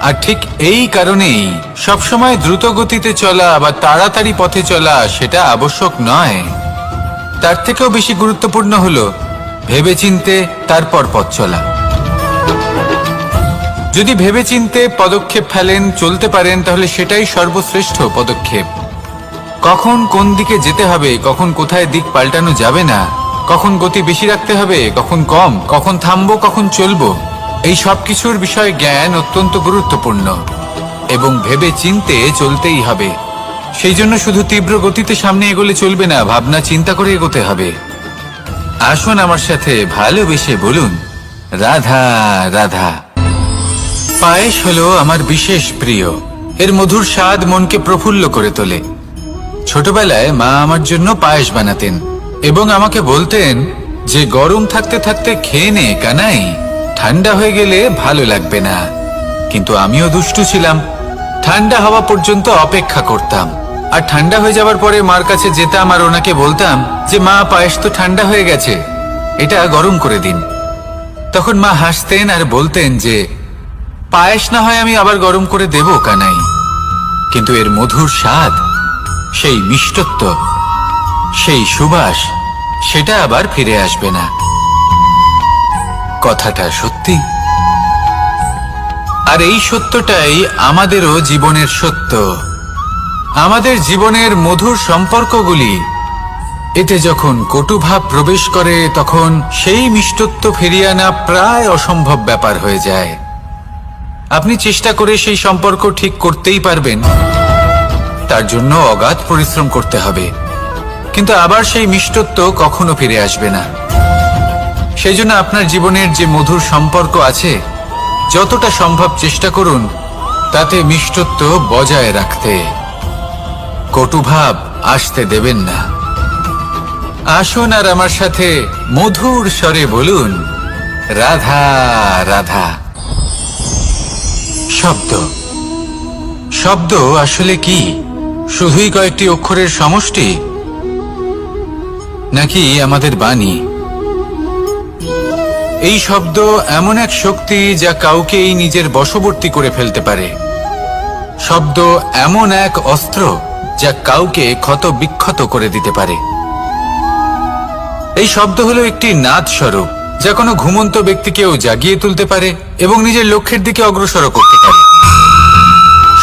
আর ঠিক এই কারণেই সবসময় দ্রুত গতিতে চলা বা তাড়াতাড়ি পথে চলা সেটা আবশ্যক নয়। তার থেকেও বেশি গুরুত্বপূর্ণ হলো ভেবেচিন্তে তারপর পথ চলা। যদি ভেবেচিন্তে পদক্ষেপ ফেলেন, চলতে পারেন, তাহলে সেটাই সর্বশ্রেষ্ঠ পদক্ষেপ। কখন কোন দিকে যেতে হবে, কখন কোথায় দিক পাল্টানো যাবে না, কখন গতি বেশি রাখতে হবে, কখন কম, কখন থামবো, কখন চলবো, এই সব কিছুর বিষয়ে জ্ঞান অত্যন্ত গুরুত্বপূর্ণ এবং ভেবে চিন্তে চলতেই হবে। সেই জন্য শুধু তীব্র গতিতে সামনে এগোলে চলবে না, ভাবনা চিন্তা করে এগোতে হবে। আসুন আমার সাথে ভালোবেসে বলুন, রাধা রাধা। পায়েস হলো আমার বিশেষ প্রিয়। এর মধুর স্বাদ মনকে প্রফুল্ল করে তোলে। ছোটবেলায় মা আমার জন্য পায়েস বানাতেন এবং আমাকে বলতেন যে গরম থাকতে থাকতে খেয়ে নে কানাই, ঠান্ডা হয়ে গেলে ভালো লাগবে না। কিন্তু আমিও দুষ্টু ছিলাম, ঠান্ডা হওয়া পর্যন্ত অপেক্ষা করতাম আর ঠান্ডা হয়ে যাওয়ার পরে মার কাছে যেতাম আর ওনাকে বলতাম যে মা, পায়েস তো ঠান্ডা হয়ে গেছে, এটা গরম করে দিন। তখন মা হাসতেন আর বলতেন যে পায়েস না হয় আমি আবার গরম করে দেব কানাই, কিন্তু এর মধুর স্বাদ, সেই মিষ্টত্ব, সেই সুবাস, সেটা আবার ফিরে আসবে না। কথাটা সত্যি। আর এই সত্যটাই আমাদেরও জীবনের সত্য। আমাদের জীবনের মধুর সম্পর্কগুলি, এতে যখন কটুভাব প্রবেশ করে তখন সেই মিষ্টত্ব ফিরিয়ে আনা প্রায় অসম্ভব ব্যাপার হয়ে যায়। আপনি চেষ্টা করে সেই সম্পর্ক ঠিক করতেই পারবেন, তার জন্য অগাধ পরিশ্রম করতে হবে, কিন্তু আবার সেই মিষ্টত্ব কখনো ফিরে আসবে না। সেই জন্য আপনার জীবনের যে মধুর সম্পর্ক আছে, যতটা সম্ভব চেষ্টা করুন তাতে মিষ্টত্ব বজায় রাখতে। কটুভাব আসতে দেবেন না। আসুন আর আমার সাথে মধুর স্বরে বলুন, রাধা রাধা। শব্দ, শব্দ আসলে কি? শুধুই কয়েকটি অক্ষরের সমষ্টি, নাকি আমাদের বাণী? এই শব্দ এমন এক শক্তি যা কাউকেই নিজের বশবর্তী করে ফেলতে পারে। শব্দ এমন এক অস্ত্র যা কাউকে ক্ষত বিক্ষত করে দিতে পারে। এই শব্দ হলো একটি নাদ স্বরূপ, যা কোনো ঘুমন্ত ব্যক্তিকেও জাগিয়ে তুলতে পারে এবং নিজের লক্ষ্যের দিকে অগ্রসর করতে পারে।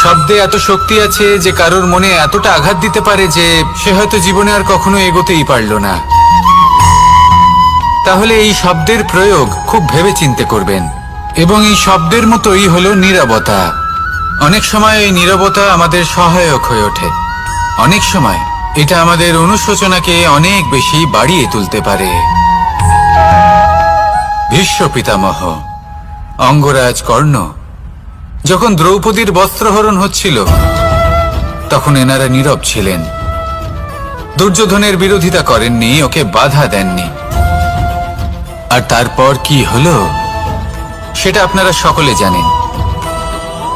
শব্দে এত শক্তি আছে যে কারোর মনে এতটা আঘাত দিতে পারে যে সে হয়তো জীবনে আর কখনো এগোতেই পারল না। তাহলে এই শব্দের প্রয়োগ খুব ভেবেচিন্তে করবেন। এবং এই শব্দের মতোই হলো নীরবতা। অনেক সময় এই নীরবতা আমাদের সহায়ক হয়ে ওঠে। অনেক সময় এটা আমাদের অনুশোচনাকে অনেক বেশি বাড়িয়ে তুলতে পারে। ভীষ্ম পিতামহ, অঙ্গরাজ কর্ণ, যখন দ্রৌপদীর বস্ত্রহরণ হচ্ছিল তখন এনারা নীরব ছিলেন। দুর্যোধনের বিরোধিতা করেননি, ওকে বাধা দেননি। আর তারপর কি হলো সেটা আপনারা সকলে জানেন।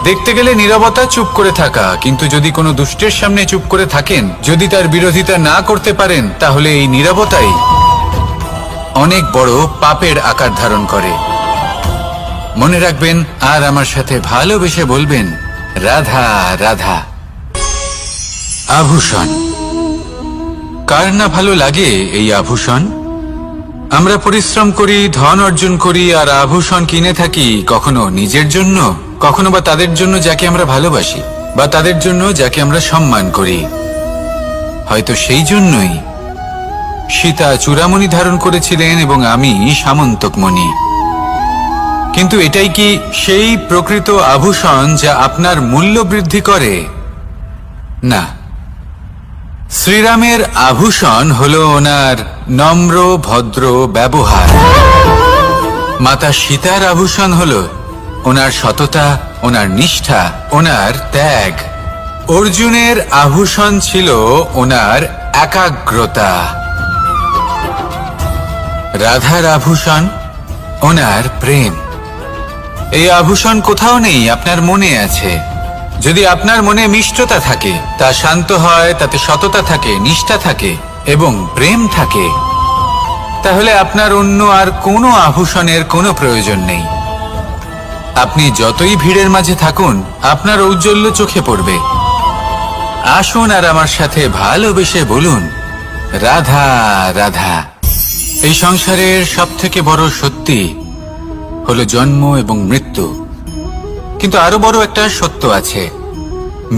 দেখতে গেলে নীরবতা চুপ করে থাকা, কিন্তু যদি কোনো দুষ্টের সামনে চুপ করে থাকেন, যদি তার বিরোধিতা না করতে পারেন, তাহলে এই নীরবতাই অনেক বড় পাপের আকার ধারণ করে। মনে রাখবেন আর আমার সাথে ভালোবেসে বলবেন, রাধা রাধা। আভূষণ, কার না ভালো লাগে এই আভূষণ? আমরা পরিশ্রম করি, ধন অর্জন করি আর আভূষণ কিনে থাকি, কখনো নিজের জন্য, কখনো বা তাদের জন্য যাকে আমরা ভালোবাসি, বা তাদের জন্য যাকে আমরা সম্মান করি। হয়তো সেই জন্যই সীতা চূড়ামণি ধারণ করেছিলেন এবং আমি সামন্তকমণি। কিন্তু এটাই কি সেই প্রকৃত আভূষণ যা আপনার মূল্য বৃদ্ধি করে? না। শ্রীরামের আভূষণ হল ওনার নম্র ভদ্র ব্যবহার। মাতা সীতার আভূষণ হল ওনার সততা, ওনার নিষ্ঠা, ওনার ত্যাগ। অর্জুনের আভূষণ ছিল ওনার একাগ্রতা। রাধার আভূষণ ওনার প্রেম। এই আভূষণ কোথাও নেই, আপনার মনে আছে। যদি আপনার মনে মিষ্টতা থাকে, তা শান্ত হয়, তাতে সততা থাকে, নিষ্ঠা থাকে এবং প্রেম থাকে, তাহলে আপনার অন্য আর কোনো আভূষণের কোনো প্রয়োজন নেই। আপনি যতই ভিড়ের মাঝে থাকুন, আপনার ঔজ্জ্বল্য চোখে পড়বে। আসুন আর আমার সাথে ভালোবেসে বলুন, রাধা রাধা। এই সংসারের সবথেকে বড় সত্যি হলো জন্ম এবং মৃত্যু, কিন্তু আরো বড় একটা সত্য আছে,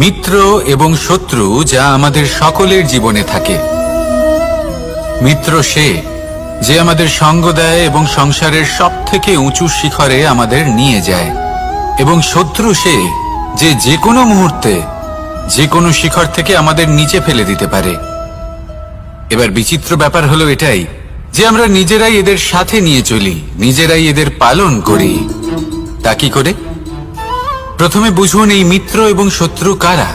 মিত্র এবং শত্রু, যা আমাদের সকলের জীবনে থাকে। মিত্র সে যে আমাদের সঙ্গ দেয় এবং সংসারের সবথেকে উঁচু শিখরে আমাদের নিয়ে যায়, এবং শত্রু সে যে যে কোনো মুহূর্তে যে কোনো শিখর থেকে আমাদের নিচে ফেলে দিতে পারে। এবার বিচিত্র ব্যাপার হলো এটাই যে আমরা নিজেরাই এদের সাথে নিয়ে চলি, নিজেরাই এদের পালন করি। তা কি করে? প্রথমে বুঝুন এই মিত্র এবং শত্রু কারা।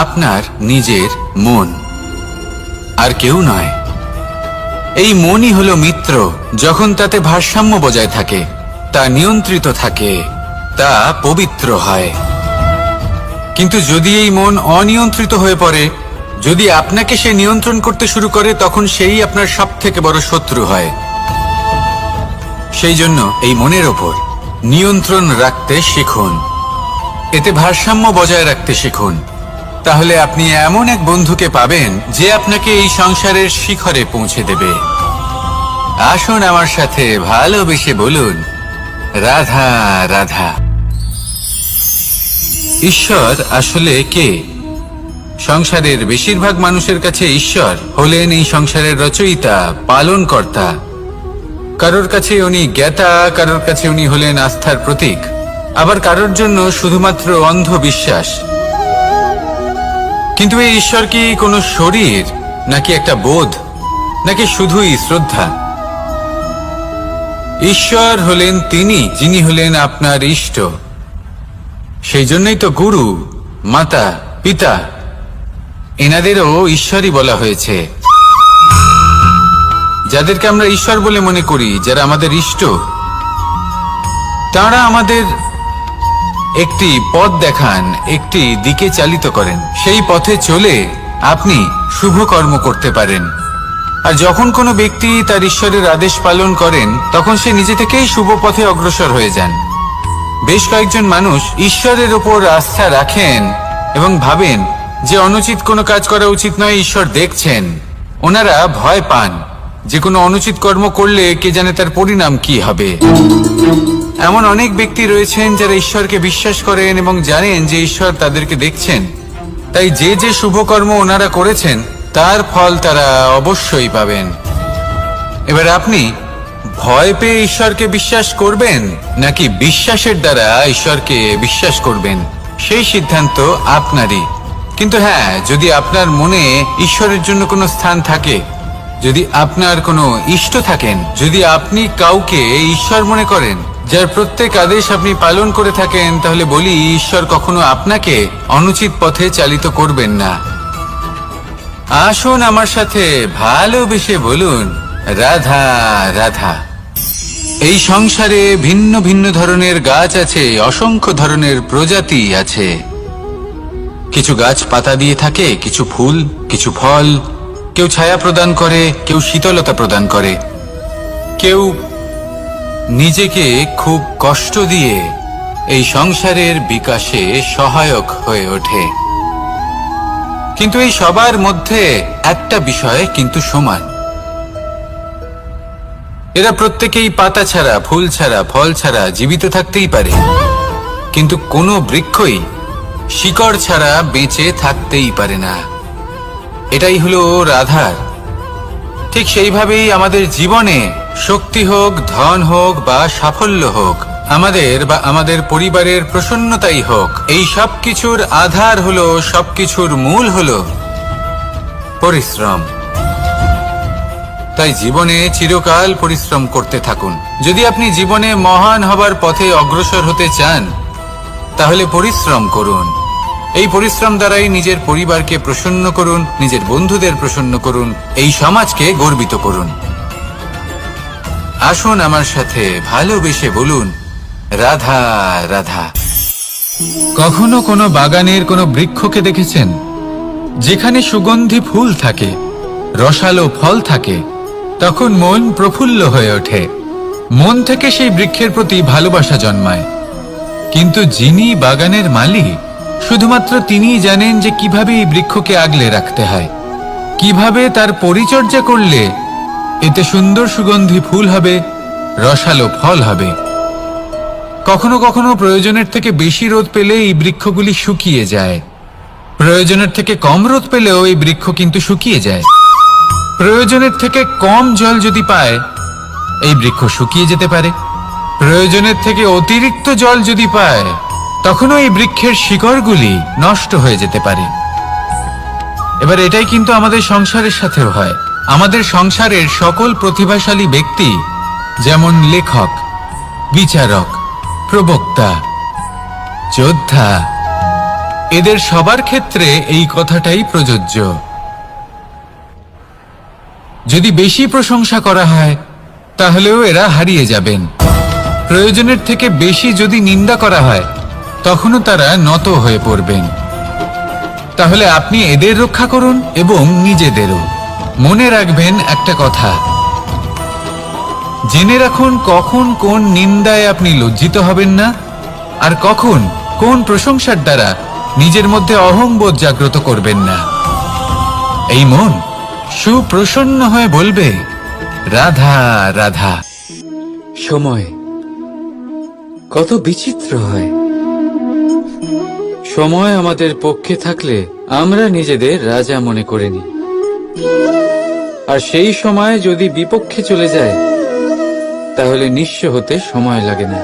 আপনার নিজের মন, আর কেউ নয়। এই মনই হলো মিত্র যখন তাতে ভারসাম্য বজায় থাকে, তা নিয়ন্ত্রিত থাকে, তা পবিত্র হয়। কিন্তু যদি এই মন অনিয়ন্ত্রিত হয়ে পড়ে, যদি আপনাকে সে নিয়ন্ত্রণ করতে শুরু করে, তখন সেই আপনার সবথেকে বড় শত্রু হয়। সেই জন্য এই মনের ওপর নিয়ন্ত্রণ রাখতে শিখুন, এতে ভারসাম্য বজায় রাখতে শিখুন। তাহলে আপনি এমন এক বন্ধুকে পাবেন যে আপনাকে এই সংসারের শিখরে পৌঁছে দেবে। আসুন আমার সাথে ভালোবেসে বলুন, রাধা রাধা। ঈশ্বর আসলে কে? সংসারের বেশিরভাগ মানুষের কাছে ঈশ্বর হলেন এই সংসারের রচয়িতা, পালনকর্তা। কারোর কাছে উনি জ্ঞাতা, কারোর কাছে উনি হলেন আস্থার প্রতীক, আবার কারোর জন্য শুধুমাত্র অন্ধ বিশ্বাস। কিন্তু এই ঈশ্বর কি কোনো শরীর, নাকি একটা বোধ, নাকি শুধুই শ্রদ্ধা? ঈশ্বর হলেন তিনি যিনি হলেন আপনার ইষ্ট। সেই জন্যই তো গুরু, মাতা, পিতা এনাদেরও ঈশ্বরই বলা হয়েছে। যাদেরকে আমরা ঈশ্বর বলে মনে করি, যারা আমাদের ইষ্ট, তারা আমাদের একটি পথ দেখান, একটি দিকে চালিত করেন। সেই পথে চলে আপনি শুভ কর্ম করতে পারেন। আর যখন কোনো ব্যক্তি তার ঈশ্বরের আদেশ পালন করেন, তখন সে নিজে থেকেই শুভ পথে অগ্রসর হয়ে যান। বেশ কয়েকজন মানুষ ঈশ্বরের ওপর আস্থা রাখেন এবং ভাবেন যে অনুচিত কোনো কাজ করা উচিত নয়, ঈশ্বর দেখছেন। ওনারা ভয় পান যে কোনো অনুচিত কর্ম করলে কে জানে তার পরিণাম কি হবে। এমন অনেক ব্যক্তি রয়েছেন যারা ঈশ্বরকে বিশ্বাস করেন এবং জানেন যে ঈশ্বর তাদেরকে দেখছেন, তাই যে যে শুভ কর্ম ওনারা করেছেন তার ফল তারা অবশ্যই পাবেন। এবার আপনি ভয় পেয়ে ঈশ্বরকে বিশ্বাস করবেন, নাকি বিশ্বাসের দ্বারা ঈশ্বরকে বিশ্বাস করবেন, সেই সিদ্ধান্ত আপনারই। কিন্তু হ্যাঁ, যদি আপনার মনে ঈশ্বরের জন্য কোনো স্থান থাকে, যদি আপনার কোনো ইষ্ট থাকেন, যদি আপনি কাউকে ঈশ্বর মনে করেন, যার প্রত্যেক আদেশ আপনি পালন করে থাকেন, তাহলে বলি, ঈশ্বর কখনো আপনাকে অনুচিত পথে চালিত করবেন না। আসুন আমার সাথে ভালোবেসে বলুন, রাধা রাধা। এই সংসারে ভিন্ন ভিন্ন ধরনের গাছ আছে, অসংখ্য ধরনের প্রজাতি আছে। কিছু গাছ পাতা দিয়ে থাকে, কিছু ফুল, কিছু ফল। কেউ ছায়া প্রদান করে, কেউ শীতলতা প্রদান করে, কেউ নিজেকে খুব কষ্ট দিয়ে এই সংসারের বিকাশে সহায়ক হয়ে ওঠে। কিন্তু এই সবার মধ্যে একটা বিষয় কিন্তু সমান, এরা প্রত্যেকেই পাতা ছাড়া, ফুল ছাড়া, ফল ছাড়া জীবিত থাকতেই পারে, কিন্তু কোনো বৃক্ষই শিকড় ছাড়া বেঁচে থাকতেই পারে না। এটাই হলো রাধার। ঠিক সেইভাবেই আমাদের জীবনে শক্তি হোক, ধন হোক বা সাফল্য হোক, আমাদের বা আমাদের পরিবারের প্রসন্নতাই হোক, এই সব কিছুর আধার হলো, সবকিছুর মূল হলো পরিশ্রম। তাই জীবনে চিরকাল পরিশ্রম করতে থাকুন। যদি আপনি জীবনে মহান হবার পথে অগ্রসর হতে চান, তাহলে পরিশ্রম করুন। এই পরিশ্রম দ্বারাই নিজের পরিবারকে প্রসন্ন করুন, নিজের বন্ধুদের প্রসন্ন করুন, এই সমাজকে গর্বিত করুন। আসুন আমার সাথে ভালোবেসে বলুন, রাধা রাধা। কখনো কোনো বাগানের কোনো বৃক্ষকে দেখেছেন যেখানে সুগন্ধি ফুল থাকে, রসালো ফল থাকে? তখন মন প্রফুল্ল হয়ে ওঠে, মন থেকে সেই বৃক্ষের প্রতি ভালোবাসা জন্মায়। কিন্তু যিনি বাগানের মালিক, শুধুমাত্র তিনিই জানেন যে কিভাবে এই বৃক্ষকে আগলে রাখতে হয়, কিভাবে তার পরিচর্যা করলে এতে সুন্দর সুগন্ধি ফুল হবে, রসালো ফল হবে। কখনো কখনো প্রয়োজনের থেকে বেশি রোদ পেলে এই বৃক্ষগুলি শুকিয়ে যায়, প্রয়োজনের থেকে কম রোদ পেলেও এই বৃক্ষ কিন্তু শুকিয়ে যায়। প্রয়োজনের থেকে কম জল যদি পায়, এই বৃক্ষ শুকিয়ে যেতে পারে। প্রয়োজনের থেকে অতিরিক্ত জল যদি পায়, তখনও এই বৃক্ষের শিকড়গুলি নষ্ট হয়ে যেতে পারে। এবার এটাই কিন্তু আমাদের সংসারের সাথেও হয়। আমাদের সংসারের সকল প্রতিভাশালী ব্যক্তি, যেমন লেখক, বিচারক, প্রবক্তা, যোদ্ধা, এদের সবার ক্ষেত্রে এই কথাটাই প্রযোজ্য। যদি বেশি প্রশংসা করা হয়, তাহলেও এরা হারিয়ে যাবেন। প্রয়োজনের থেকে বেশি যদি নিন্দা করা হয়, তখনও তারা নত হয়ে পড়বেন। তাহলে আপনি এদের রক্ষা করুন এবং নিজেদেরও। মনে রাখবেন একটা কথা, জেনে রাখুন কখন কোন নিন্দায় আপনি লজ্জিত হবেন না, আর কখন কোন প্রশংসার দ্বারা নিজের মধ্যে অহংবোধ জাগ্রত করবেন না। এই মন সুপ্রসন্ন হয়ে বলবে, রাধা রাধা। সময় কত বিচিত্র হয়। সময় আমাদের পক্ষে থাকলে আমরা নিজেদের রাজা মনে করে নিই, আর সেই সময় যদি বিপক্ষে চলে যায় তাহলে নিঃস্ব হতে সময় লাগে না।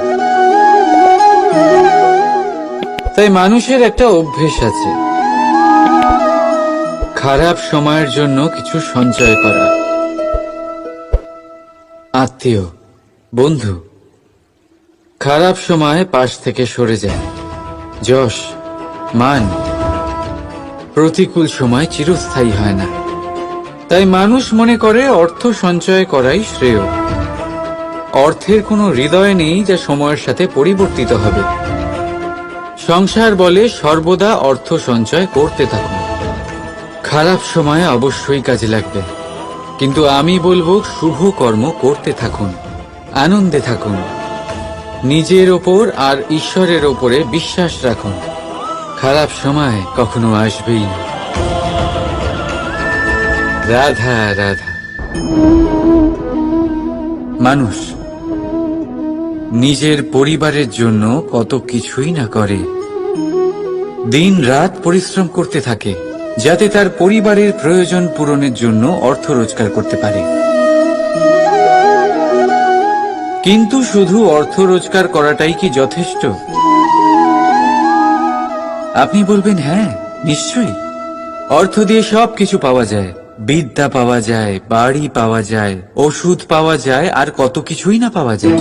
তাই মানুষের একটা অভ্যেস আছে, খারাপ সময়ের জন্য কিছু সঞ্চয় করা। আত্মীয়, বন্ধু খারাপ সময় পাশ থেকে সরে যায়। যশ, মান প্রতিকূল সময় চিরস্থায়ী হয় না। তাই মানুষ মনে করে অর্থ সঞ্চয় করাই শ্রেয়। অর্থের কোনো হৃদয় নেই যা সময়ের সাথে পরিবর্তিত হবে। সংসার বলে সর্বদা অর্থ সঞ্চয় করতে থাকুন। খারাপ সময়ে অবশ্যই কাজে লাগবে, কিন্তু আমি বলবো শুভ কর্ম করতে থাকুন, আনন্দে থাকুন, নিজের ওপর আর ঈশ্বরের ওপরে বিশ্বাস রাখুন। খারাপ সময় কখনো আসবেই না। রাধা রাধা। মানুষ নিজের পরিবারের জন্য কত কিছুই না করে, দিন রাত পরিশ্রম করতে থাকে যাতে তার পরিবারের প্রয়োজন পূরণের জন্য অর্থ রোজগার করতে পারে। কিন্তু শুধু অর্থ রোজগার করাটাই কি যথেষ্ট? আপনি বলবেন, হ্যাঁ নিশ্চয়ই, অর্থ দিয়ে সব কিছু পাওয়া যায়, বিদ্যা পাওয়া যায়, বাড়ি পাওয়া যায়, ওষুধ পাওয়া যায়, আর কত কিছুই না পাওয়া যায়।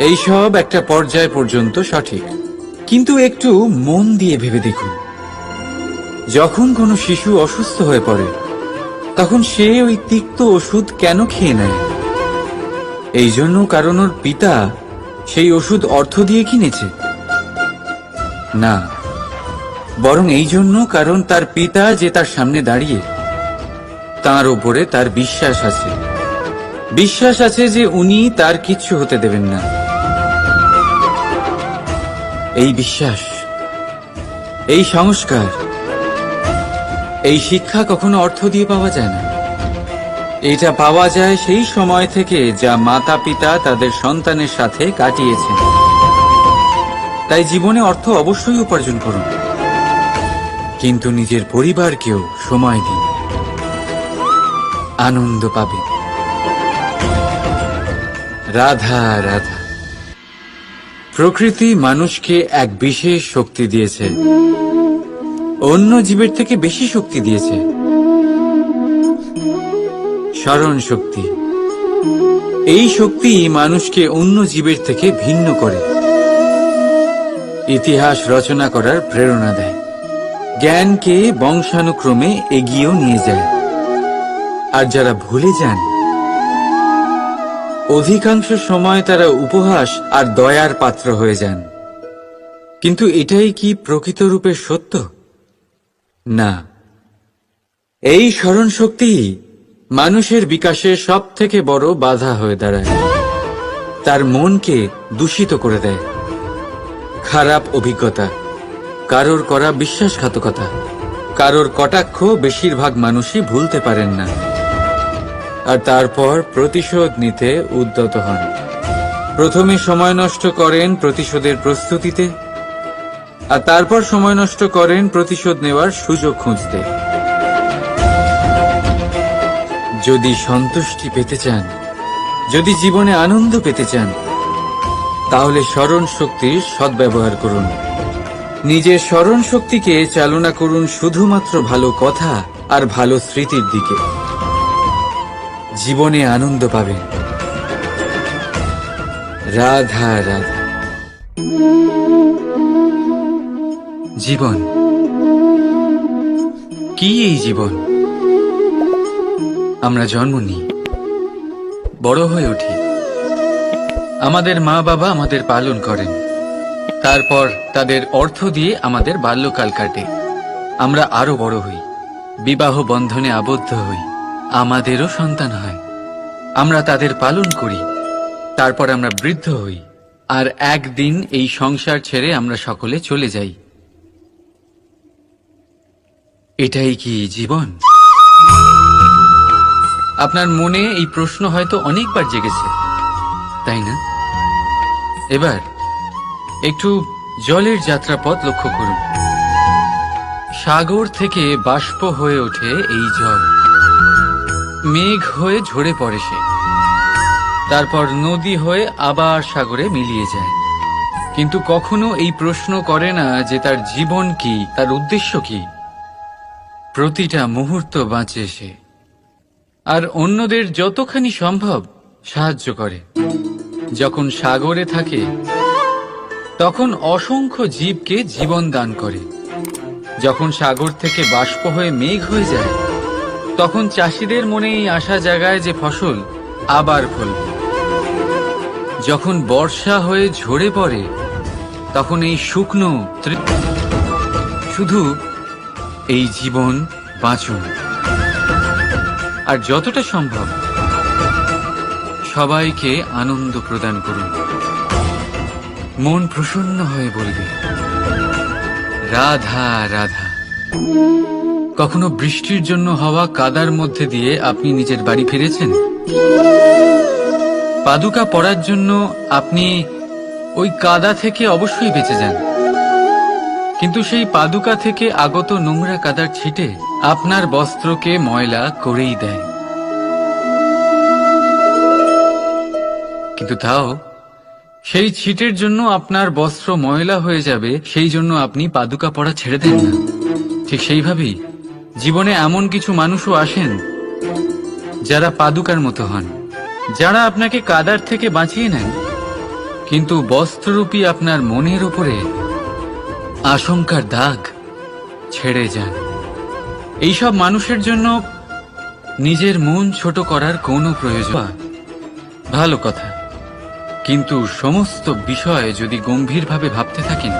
এই সব একটা পর্যায় পর্যন্ত সঠিক, কিন্তু একটু মন দিয়ে ভেবে দেখুন, যখন কোনো শিশু অসুস্থ হয়ে পড়ে তখন সে ওই তিক্ত ওষুধ কেন খেয়ে নেয়? এই জন্য কারণ ওর পিতা সেই ওষুধ অর্থ দিয়ে কিনেছে? না, বরং এই জন্য কারণ তার পিতা যে তার সামনে দাঁড়িয়ে, তার ওপরে তার বিশ্বাস আছে। বিশ্বাস আছে যে উনি তার কিচ্ছু হতে দেবেন না। এই বিশ্বাস, এই সংস্কার, এই শিক্ষা কখনো অর্থ দিয়ে পাওয়া যায় না। এটা পাওয়া যায় সেই সময় থেকে যা মাতা পিতা তাদের সন্তানের সাথে কাটিয়েছেন। তাই জীবনে অর্থ অবশ্যই উপার্জন করুন, কিন্তু নিজের পরিবারকেও সময় দিন, আনন্দ পাবেন। রাধা রাধা। প্রকৃতি মানুষকে এক বিশেষ শক্তি দিয়েছে, অন্য জীবের থেকে বেশি শক্তি দিয়েছে, স্মরণ শক্তি। এই শক্তি মানুষকে অন্য জীবের থেকে ভিন্ন করে, ইতিহাস রচনা করার প্রেরণা দেয়, জ্ঞানকে বংশানুক্রমে এগিয়েও নিয়ে যায়। আর যারা ভুলে যান, অধিকাংশ সময় তারা উপহাস আর দয়ার পাত্র হয়ে যান। কিন্তু এটাই কি প্রকৃত রূপে সত্য? না। এই স্মরণ শক্তি মানুষের বিকাশের সব থেকে বড় বাধা হয়ে দাঁড়ায়, তার মনকে দূষিত করে দেয়। খারাপ অভিজ্ঞতা, কারোর করা বিশ্বাসঘাতকতা, কারোর কটাক্ষ বেশিরভাগ মানুষই ভুলতে পারেন না, আর তারপর প্রতিশোধ নিতে উদ্যত হন। প্রথমে সময় নষ্ট করেন প্রতিশোধের প্রস্তুতিতে, আর তারপর সময় নষ্ট করেন প্রতিশোধ নেওয়ার সুযোগ খুঁজতে। যদি সন্তুষ্টি পেতে চান, যদি জীবনে আনন্দ পেতে চান, তাহলে স্মরণ শক্তির সদ্ব্যবহার করুন। নিজের স্মরণ শক্তিকে চালনা করুন শুধুমাত্র ভালো কথা আর ভালো স্মৃতির দিকে। জীবনে আনন্দ পাবেন। রাধা রাধা। জীবন কি? এই জীবন আমরা জন্ম নিই, বড় হয়ে উঠি, আমাদের মা বাবা আমাদের পালন করেন, তারপর তাদের অর্থ দিয়ে আমাদের বাল্যকাল কাটে, আমরা আরো বড় হই, বিবাহ বন্ধনে আবদ্ধ হই, আমাদেরও সন্তান হয়, আমরা তাদের পালন করি, তারপর আমরা বৃদ্ধ হই, আর একদিন এই সংসার ছেড়ে আমরা সকলে চলে যাই। এটাই কি জীবন? আপনার মনে এই প্রশ্ন হয়তো অনেকবার জেগেছে, তাই না? এবার একটু জলের যাত্রাপথ লক্ষ্য করুন। সাগর থেকে বাষ্প হয়ে ওঠে এই জল, মেঘ হয়ে ঝরে পড়ে সে, তারপর নদী হয়ে আবার সাগরে মিলিয়ে যায়। কিন্তু কখনো এই প্রশ্ন করে না যে তার জীবন কি, তার উদ্দেশ্য কি। প্রতিটা মুহূর্ত বাঁচে সে, আর অন্যদের যতখানি সম্ভব সাহায্য করে। যখন সাগরে থাকে তখন অসংখ্য জীবকে জীবন দান করে। যখন সাগর থেকে বাষ্প হয়ে মেঘ হয়ে যায় তখন চাষিদের মনে এই আশা জাগায় যে ফসল আবার ফলবে। যখন বর্ষা হয়ে ঝরে পড়ে তখন এই শুকনো শুধু এই জীবন বাঁচুন, আর যতটা সম্ভব সবাইকে আনন্দ প্রদান করুন। মন প্রসন্ন হয়ে বলবে রাধা রাধা। কখনো বৃষ্টির জন্য হওয়া কাদার মধ্যে দিয়ে আপনি নিজের বাড়ি ফিরেছেন? পাদুকা পরার জন্য আপনি ওই কাদা থেকে অবশ্যই বেঁচে যান, কিন্তু সেই পাদুকা থেকে আগত নোংরা কাদার ছিটে আপনার বস্ত্রকে ময়লা করেই দেয়। কিন্তু তাও সেই ছিটের জন্য আপনার বস্ত্র ময়লা হয়ে যাবে, সেই জন্য আপনি পাদুকা পরা ছেড়ে দেন না। ঠিক সেইভাবেই জীবনে এমন কিছু মানুষও আসেন যারা পাদুকার মতো হন, যারা আপনাকে কাদার থেকে বাঁচিয়ে নেন, কিন্তু বস্ত্ররূপী আপনার মনের উপরে আশঙ্কার দাগ ছেড়ে যান। এইসব মানুষের জন্য নিজের মন ছোট করার কোনো প্রয়োজন ভালো কথা, কিন্তু সমস্ত বিষয় যদি গম্ভীরভাবে ভাবতে থাকেন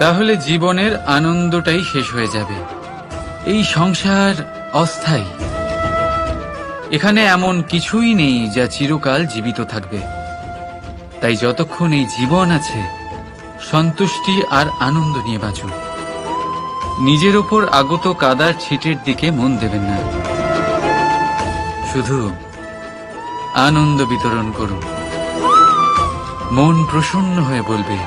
তাহলে জীবনের আনন্দটাই শেষ হয়ে যাবে। এই সংসার অস্থায়ী, এখানে এমন কিছুই নেই যা চিরকাল জীবিত থাকবে। তাই যতক্ষণ এই জীবন আছে সন্তুষ্টি আর আনন্দ নিয়ে বাঁচুন। নিজের ওপর আগত কাদার ছিটের দিকে মন দেবেন না, শুধু আনন্দ বিতরণ করুন। মন প্রসন্ন হয়ে বলবে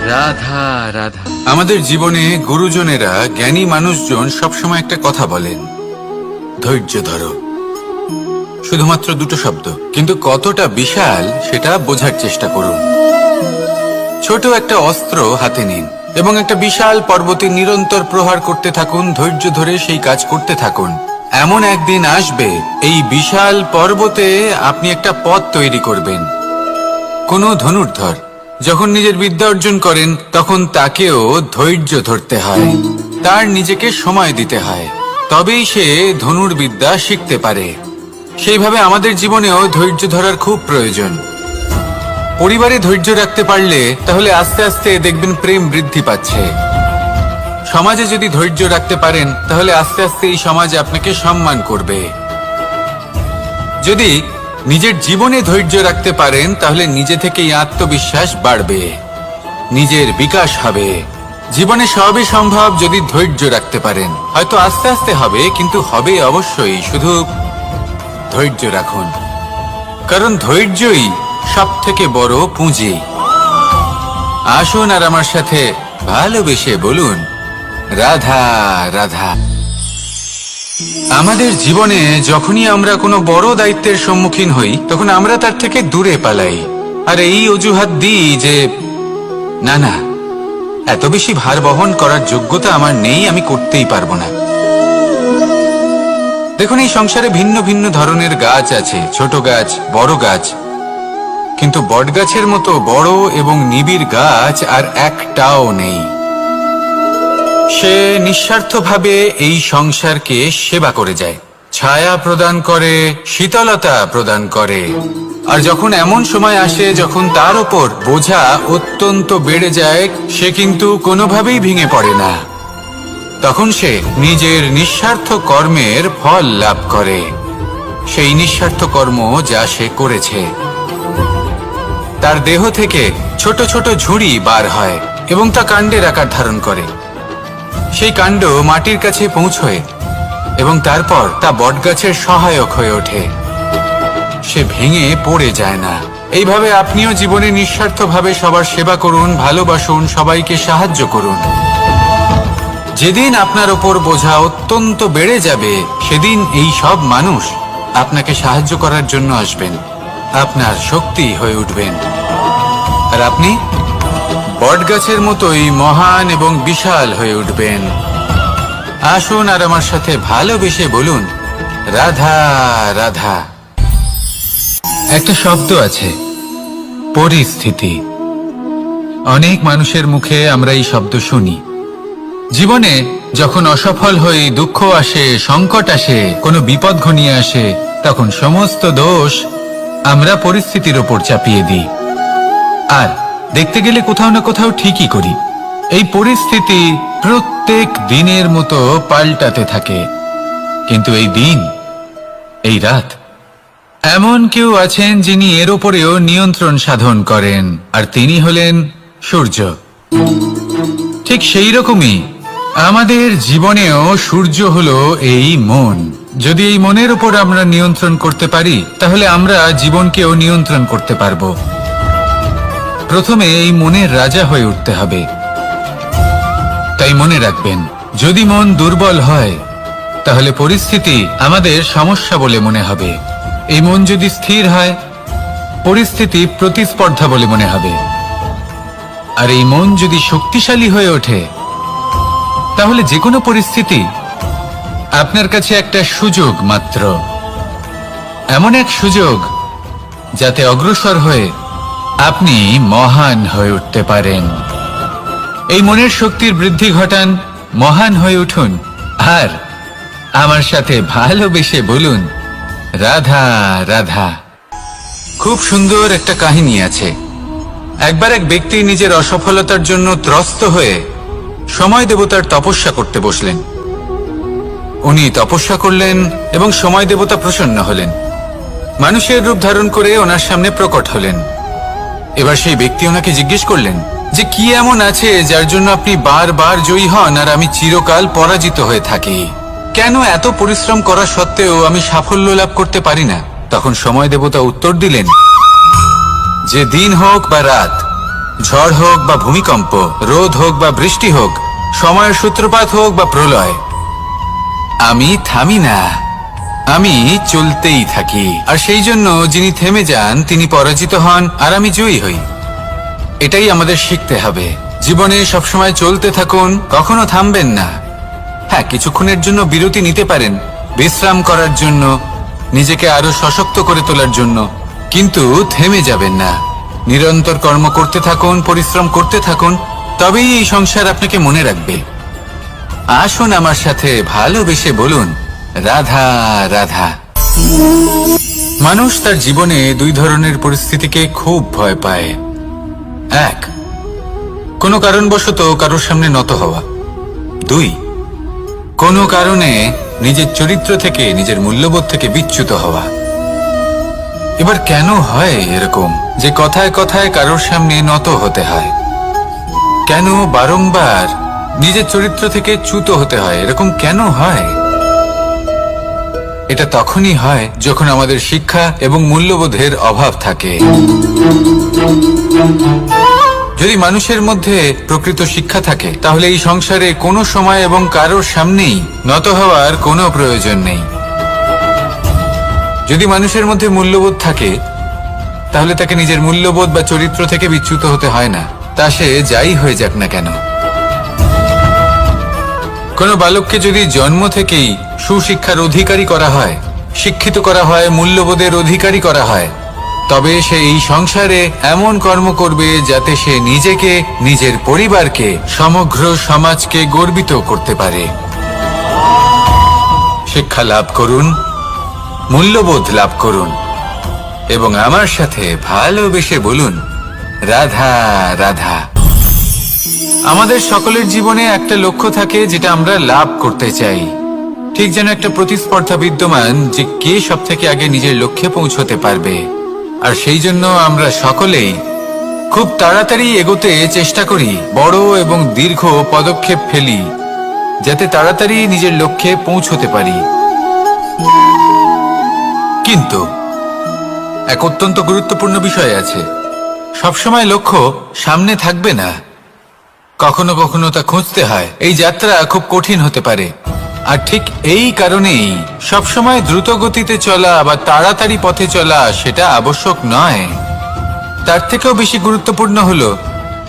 রাধা রাধা। আমাদের জীবনে গুরুজনেরা, জ্ঞানী মানুষজন সবসময় একটা কথা বলেন, ধৈর্য ধরো। শুধুমাত্র দুটো শব্দ, কিন্তু কতটা বিশাল সেটা বোঝার চেষ্টা করুন। ছোট একটা অস্ত্র হাতে নিন এবং একটা বিশাল পর্বতে নিরন্তর প্রহার করতে থাকুন, ধৈর্য ধরে সেই কাজ করতে থাকুন। এমন একদিন আসবে এই বিশাল পর্বতে আপনি একটা পথ তৈরি করবেন। কোনো ধনুর্ধর যখন নিজের বিদ্যা অর্জন করেন তখন তাকেও ধৈর্য ধরতে হয়, তার নিজেকে সময় দিতে হয়, তবেই সে ধনুর্বিদ্যা শিখতে পারে। সেইভাবে আমাদের জীবনেও ধৈর্য ধরার খুব প্রয়োজন। পরিবারে ধৈর্য রাখতে পারলে তাহলে আস্তে আস্তে দেখবেন প্রেম বৃদ্ধি পাচ্ছে। সমাজে যদি ধৈর্য রাখতে পারেন তাহলে আস্তে আস্তে এই সমাজ আপনাকে সম্মান করবে। যদি নিজের জীবনে ধৈর্য রাখতে পারেন তাহলে নিজে থেকেই আত্মবিশ্বাস বাড়বে, নিজের বিকাশ হবে। জীবনে সবই সম্ভব যদি ধৈর্য রাখতে পারেন। হয়তো আস্তে আস্তে হবে, কিন্তু হবে অবশ্যই। শুধু ধৈর্য রাখুন, কারণ ধৈর্যই সব থেকে বড় পুঁজি। আসুন আর আমার সাথে ভালোবেসে বলুন রাধা রাধা। আমাদের জীবনে যখনই আমরা কোনো বড় দায়িত্বের সম্মুখীন হই তখন আমরা তার থেকে দূরে পালাই, আর এই অজুহাত দিই যে না না, এত বেশি ভার বহন করার যোগ্যতা আমার নেই, আমি করতেই পারবো না। দেখুন, এই সংসারে ভিন্ন ভিন্ন ধরনের গাছ আছে, ছোট গাছ, বড় গাছ, কিন্তু বটগাছের মতো বড় এবং নিবিড় গাছ আর একটাও নেই। সে নিঃস্বার্থভাবে এই সংসারকে সেবা করে যায়। ছায়া প্রদান করে, শীতলতা প্রদান করে। আর যখন এমন সময় আসে যখন তার ওপর বোঝা অত্যন্ত বেড়ে যায়, সে কিন্তু কোনোভাবেই ভেঙে পড়ে না। তখন সে নিজের নিঃস্বার্থ কর্মের ফল লাভ করে, সেই নিঃস্বার্থ কর্ম যা সে করেছে। তার দেহ থেকে ছোট ছোট ঝুড়ি বার হয় এবং তা কাণ্ডের আকার ধারণ করে। সেই কাণ্ড মাটির কাছে পৌঁছয় এবং তারপর তা বটগাছের সহায়ক হয়ে ওঠে। সে ভেঙে পড়ে যায় না। এইভাবে আপনিও জীবনে নিঃস্বার্থভাবে সবার সেবা করুন, ভালোবাসুন, সবাইকে সাহায্য করুন। যেদিন আপনার ওপর বোঝা অত্যন্ত বেড়ে যাবে, সেদিন এই সব মানুষ আপনাকে সাহায্য করার জন্য আসবেন, আপনার শক্তি হয়ে উঠবেন। আর আপনি বটগাছের মতোই মহান এবং বিশাল হয়ে উঠবেন। আসুন আর আমার সাথে ভালোবেসে বলুন, রাধা রাধা। একটা শব্দ আছে, পরিস্থিতি। অনেক মানুষের মুখে আমরা এই শব্দ শুনি। জীবনে যখন অসফল হই, দুঃখ আসে, সংকট আসে, কোনো বিপদ ঘনিয়ে আসে, তখন সমস্ত দোষ আমরা পরিস্থিতির ওপর চাপিয়ে দিই। আর দেখতে গেলে কোথাও না কোথাও ঠিকই করি। এই পরিস্থিতি প্রত্যেক দিনের মতো পাল্টাতে থাকে, কিন্তু এই দিন, এই রাত, এমন কেউ আছেন যিনি এর ওপরেও নিয়ন্ত্রণ সাধন করেন, আর তিনি হলেন সূর্য। ঠিক সেই রকমই আমাদের জীবনেও সূর্য হলো এই মন। যদি এই মনের উপর আমরা নিয়ন্ত্রণ করতে পারি, তাহলে আমরা জীবনকেও নিয়ন্ত্রণ করতে পারবো। প্রথমে এই মনের রাজা হয়ে উঠতে হবে। তাই মনে রাখবেন, যদি মন দুর্বল হয়, তাহলে পরিস্থিতি আমাদের সমস্যা বলে মনে হবে। এই মন যদি স্থির হয়, পরিস্থিতি প্রতিস্পর্ধা বলে মনে হবে। আর এই মন যদি শক্তিশালী হয়ে ওঠে, তাহলে যে কোনো পরিস্থিতি আপনার কাছে একটা সুযোগ মাত্র। এমন এক সুযোগ যাতে অগ্রসর হয়ে আপনি মহান হয়ে উঠতে পারেন। এই মনের শক্তির বৃদ্ধি ঘটান, মহান হয়ে উঠুন, আর আমার সাথে ভালোবেসে বলুন, রাধা রাধা। খুব সুন্দর একটা কাহিনী আছে। একবার এক ব্যক্তি নিজের অসফলতার জন্য ত্রস্ত হয়ে সময় দেবতার তপস্যা করতে বসলেন। উনি তপস্যা করলেন এবং সময় দেবতা প্রসন্ন হলেন, মানুষের রূপ ধারণ করে ওনার সামনে প্রকট হলেন। এবার সেই ব্যক্তি ওনাকে জিজ্ঞেস করলেন যে কি এমন আছে যার জন্য আপনি বারবার জয়ী হন আর আমি চিরকাল পরাজিত হয়ে থাকি? কেন এত পরিশ্রম করা সত্ত্বেও আমি সাফল্য লাভ করতে পারি না? তখন সময় দেবতা উত্তর দিলেন যে দিন হোক বা রাত, ঝড় হোক বা ভূমিকম্প, রোদ হোক বা বৃষ্টি হোক, সময়ের সূত্রপাত হোক বা প্রলয়, আমি থামি না, আমি চলতেই থাকি। আর সেই জন্য যিনি থেমে যান তিনি পরাজিত হন আর আমি জয়ী হই। এটাই আমাদের শিখতে হবে। জীবনে সবসময় চলতে থাকুন, কখনো থামবেন না। হ্যাঁ, কিছুক্ষণের জন্য বিরতি নিতে পারেন, বিশ্রাম করার জন্য, নিজেকে আরো সশক্ত করে তোলার জন্য, কিন্তু থেমে যাবেন না। নিরন্তর কর্ম করতে থাকুন, পরিশ্রম করতে থাকুন, তবেই এই সংসার আপনাকে মনে রাখবে। আসুন আমার সাথে ভালোবেসে বলুন, রাধা রাধা। মানুষ তার জীবনে দুই ধরনের পরিস্থিতিকে খুব ভয় পায়। এক, কোনো কারণবশত কারোর সামনে নত হওয়া। দুই, কোনো কারণে নিজের চরিত্র থেকে, নিজের মূল্যবোধ থেকে বিচ্যুত হওয়া। এবার কেন হয় এরকম যে কথায় কথায় কারোর সামনে নত হতে হয়? কেন বারংবার নিজের চরিত্র থেকে চ্যুত হতে হয়? এরকম কেন হয়? এটা তখনই হয় যখন আমাদের শিক্ষা এবং মূল্যবোধের অভাব থাকে। যদি মানুষের মধ্যে প্রকৃত শিক্ষা থাকে, তাহলে এই সংসারে কোনো সময় এবং কারোর সামনেই নত হওয়ার কোনো প্রয়োজন নেই। যদি মানুষের মধ্যে মূল্যবোধ থাকে, তাহলে তাকে নিজের মূল্যবোধ বা চরিত্র থেকে বিচ্যুত হতে হয় না, তা সে যাই হয়ে যাক না কেন। কোনো বালককে যদি জন্ম থেকেই সুশিক্ষার অধিকারী করা হয়, শিক্ষিত করা হয়, মূল্যবোধের অধিকারী করা হয়, তবে সে এই সংসারে এমন কর্ম করবে যাতে সে নিজেকে, নিজের পরিবারকে, সমগ্র সমাজকে গর্বিত করতে পারে। শিক্ষা লাভ করুন, মূল্যবোধ লাভ করুন এবং আমার সাথে ভালোবেসে বলুন, রাধা রাধা। আমাদের সকলের জীবনে একটা লক্ষ্য থাকে যেটা আমরা লাভ করতে চাই। ঠিক যেন একটা প্রতিস্পর্ধা বিদ্যমান যে কে সব থেকে আগে নিজের লক্ষ্যে পৌঁছতে পারবে। আর সেই জন্য আমরা সকলেই খুব তাড়াতাড়ি এগোতে চেষ্টা করি, বড় এবং দীর্ঘ পদক্ষেপ ফেলি যাতে তাড়াতাড়ি নিজের লক্ষ্যে পৌঁছতে পারি। কিন্তু এক অত্যন্ত গুরুত্বপূর্ণ বিষয় আছে, সবসময় লক্ষ্য সামনে থাকবে না, কখনো কখনো তা খুঁজতে হয়। এই যাত্রা খুব কঠিন হতে পারে, আর ঠিক এই কারণেই সবসময় দ্রুত গতিতে চলা বা তাড়াতাড়ি পথে চলা সেটা আবশ্যক নয়। তার থেকেও বেশি গুরুত্বপূর্ণ হলো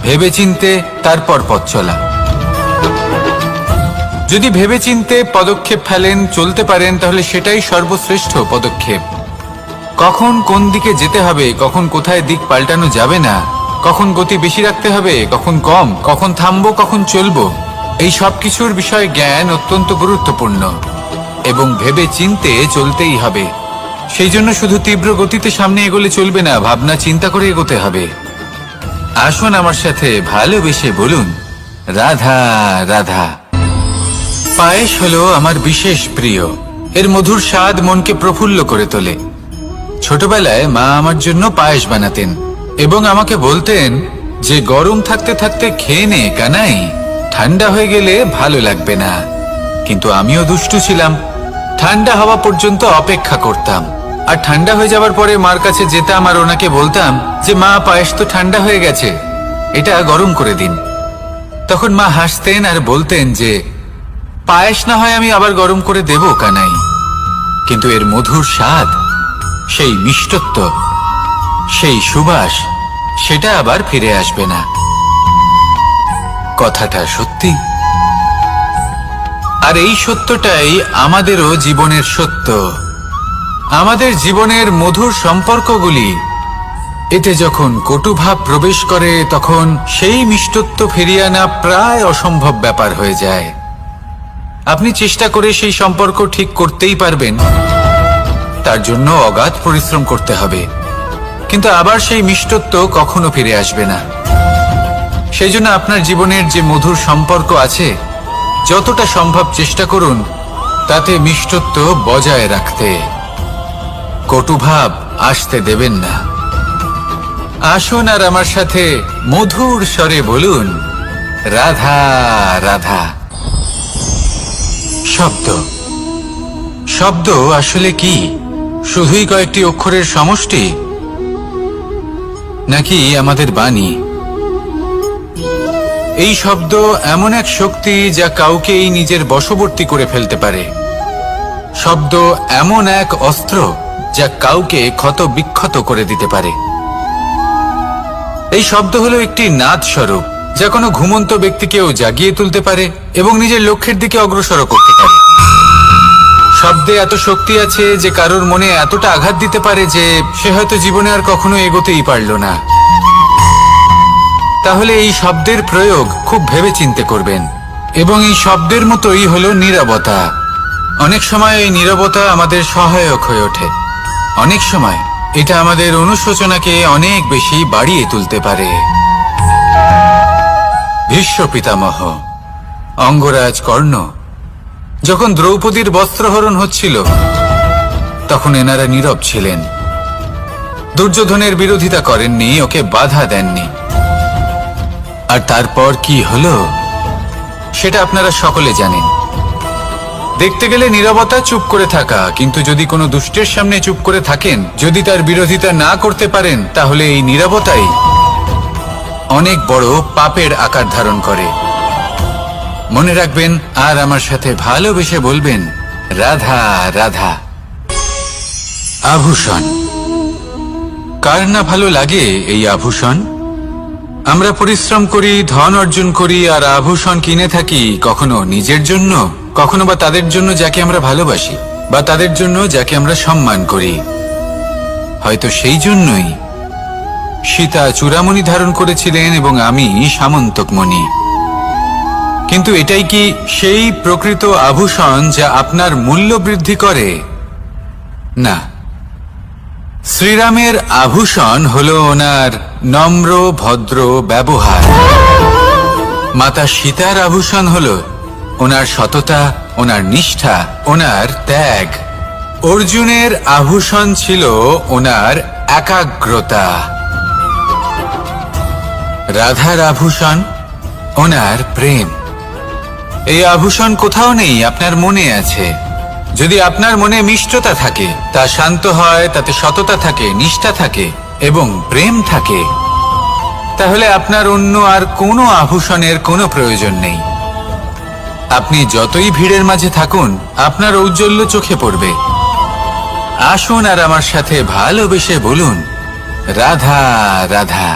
ভেবেচিন্তে তারপর পথ চলা। যদি ভেবেচিন্তে পদক্ষেপ ফেলেন, চলতে পারেন, তাহলে সেটাই সর্বশ্রেষ্ঠ পদক্ষেপ। কখন কোন দিকে যেতে হবে, কখন কোথায় দিক পাল্টানো যাবে না, কখন গতি বেশি রাখতে হবে, কখন কম, কখন থামবো, কখন চলবো, এই সব কিছুর বিষয়ে জ্ঞান অত্যন্ত গুরুত্বপূর্ণ এবং ভেবে চিন্তে চলতেই হবে। সেই জন্য শুধু তীব্র গতিতে সামনে এগোলে চলবে না, ভাবনা চিন্তা করে এগোতে হবে। আসুন আমার সাথে ভালোবেসে বলুন, রাধা রাধা। পায়েস হলো আমার বিশেষ প্রিয়। এর মধুর স্বাদ মনকে প্রফুল্ল করে তোলে। ছোটবেলায় মা আমার জন্য পায়েস বানাতেন এবং আমাকে বলতেন যে গরম থাকতে থাকতে খেয়ে নে কানাই, ঠান্ডা হয়ে গেলে ভালো লাগবে না। কিন্তু আমিও দুষ্টু ছিলাম, ঠান্ডা হওয়া পর্যন্ত অপেক্ষা করতাম, আর ঠান্ডা হয়ে যাবার পরে মার কাছে যেতাম আর ওনাকে বলতাম যে মা, পায়েস তো ঠান্ডা হয়ে গেছে, এটা গরম করে দিন। তখন মা হাসতেন আর বলতেন যে পায়েস না হয় আমি আবার গরম করে দেব কানাই, কিন্তু এর মধুর স্বাদ, সেই মিষ্টত্ব, সেই সুবাস, সেটা আবার ফিরে আসবে না। কথাটা সত্যি, আর এই সত্যটাই আমাদেরও জীবনের সত্য। আমাদের জীবনের মধুর সম্পর্কগুলি, এতে যখন কটুভাব প্রবেশ করে তখন সেই মিষ্টত্ব ফিরিয়ে আনা প্রায় অসম্ভব ব্যাপার হয়ে যায়। আপনি চেষ্টা করে সেই সম্পর্ক ঠিক করতেই পারবেন, তার জন্য অগাধ পরিশ্রম করতে হবে, কিন্তু আবার সেই মিষ্টত্ব কখনো ফিরে আসবে না। সেই জন্য আপনার জীবনের যে মধুর সম্পর্ক আছে, যতটা সম্ভব চেষ্টা করুন তাতে মিষ্টত্ব বজায় রাখতে। কটুভাব আসতে দেবেন না। আসুন আর আমার সাথে মধুর স্বরে বলুন, রাধা রাধা। শব্দ, শব্দ আসলে কি? শুধুই কয়েকটি অক্ষরের সমষ্টি, নাকি আমাদের বাণী? এই শব্দ এমন এক শক্তি যা কাউকেই নিজের বশবর্তী করে ফেলতে পারে। শব্দ এমন এক অস্ত্র যা কাউকে ক্ষত বিক্ষত করে দিতে পারে। এই শব্দ হলো একটি নাদ স্বরূপ যা কোনো ঘুমন্ত ব্যক্তিকেও জাগিয়ে তুলতে পারে এবং নিজের লক্ষ্যের দিকে অগ্রসর করতে পারে। শব্দে এত শক্তি আছে যে কারোর মনে এতটা আঘাত দিতে পারে যে সে হয়তো জীবনে আর কখনো এগোতেই পারল না। তাহলে এই শব্দের প্রয়োগ খুব ভেবেচিন্তে করবেন। এবং এই শব্দের মতোই হলো নীরবতা। অনেক সময় এই নীরবতা আমাদের সহায়ক হয়ে ওঠে, অনেক সময় এটা আমাদের অনুশোচনাকে অনেক বেশি বাড়িয়ে তুলতে পারে। ভীষ্ম পিতামহ, অঙ্গরাজ কর্ণ, যখন দ্রৌপদীর বস্ত্রহরণ হচ্ছিল তখন এনারা নীরব ছিলেন। দুর্যোধনের বিরোধিতা করেননি, ওকে বাধা দেননি। আর তারপর কি হলো সেটা আপনারা সকলে জানেন। দেখতে গেলে নীরবতা চুপ করে থাকা, কিন্তু যদি কোনো দুষ্টের সামনে চুপ করে থাকেন, যদি তার বিরোধিতা না করতে পারেন, তাহলে এই নীরবতাই অনেক বড় পাপের আকার ধারণ করে। মনে রাখবেন আর আমার সাথে ভালোবেসে বলবেন, রাধা রাধা। আভূষণ, কার না ভালো লাগে এই আভূষণ? আমরা পরিশ্রম করি, ধন অর্জন করি আর আভূষণ কিনে থাকি, কখনো নিজের জন্য, কখনো বা তাদের জন্য যাকে আমরা ভালোবাসি, বা তাদের জন্য যাকে আমরা সম্মান করি। হয়তো সেই জন্যই সীতা চূড়ামণি ধারণ করেছিলেন এবং আমি সামন্তকমণি। কিন্তু এটাই কি সেই প্রকৃত আভূষণ যা আপনার মূল্য বৃদ্ধি করে? না, শ্রীরামের আভূষণ হলো ওনার নম্র ভদ্র ব্যবহার। মাতা সীতার আভূষণ হলো ওনার সততা, ওনার নিষ্ঠা, ওনার ত্যাগ। অর্জুনের আভূষণ ছিল ওনার একাগ্রতা। রাধার আভূষণ ওনার প্রেম। এই আভূষণ কোথাও নেই, আপনার মনে আছে। যদি আপনার মনে মিষ্টতা থাকে, তা শান্ত হয়, তাতে সততা থাকে, নিষ্ঠা থাকে এবং প্রেম থাকে, তাহলে আপনার অন্য আর কোনো আভূষণের কোনো প্রয়োজন নেই। আপনি যতই ভিড়ের মাঝে থাকুন, আপনার ঔজ্জ্বল্য চোখে পড়বে। আসুন আর আমার সাথে ভালোবেসে বলুন, রাধা রাধা।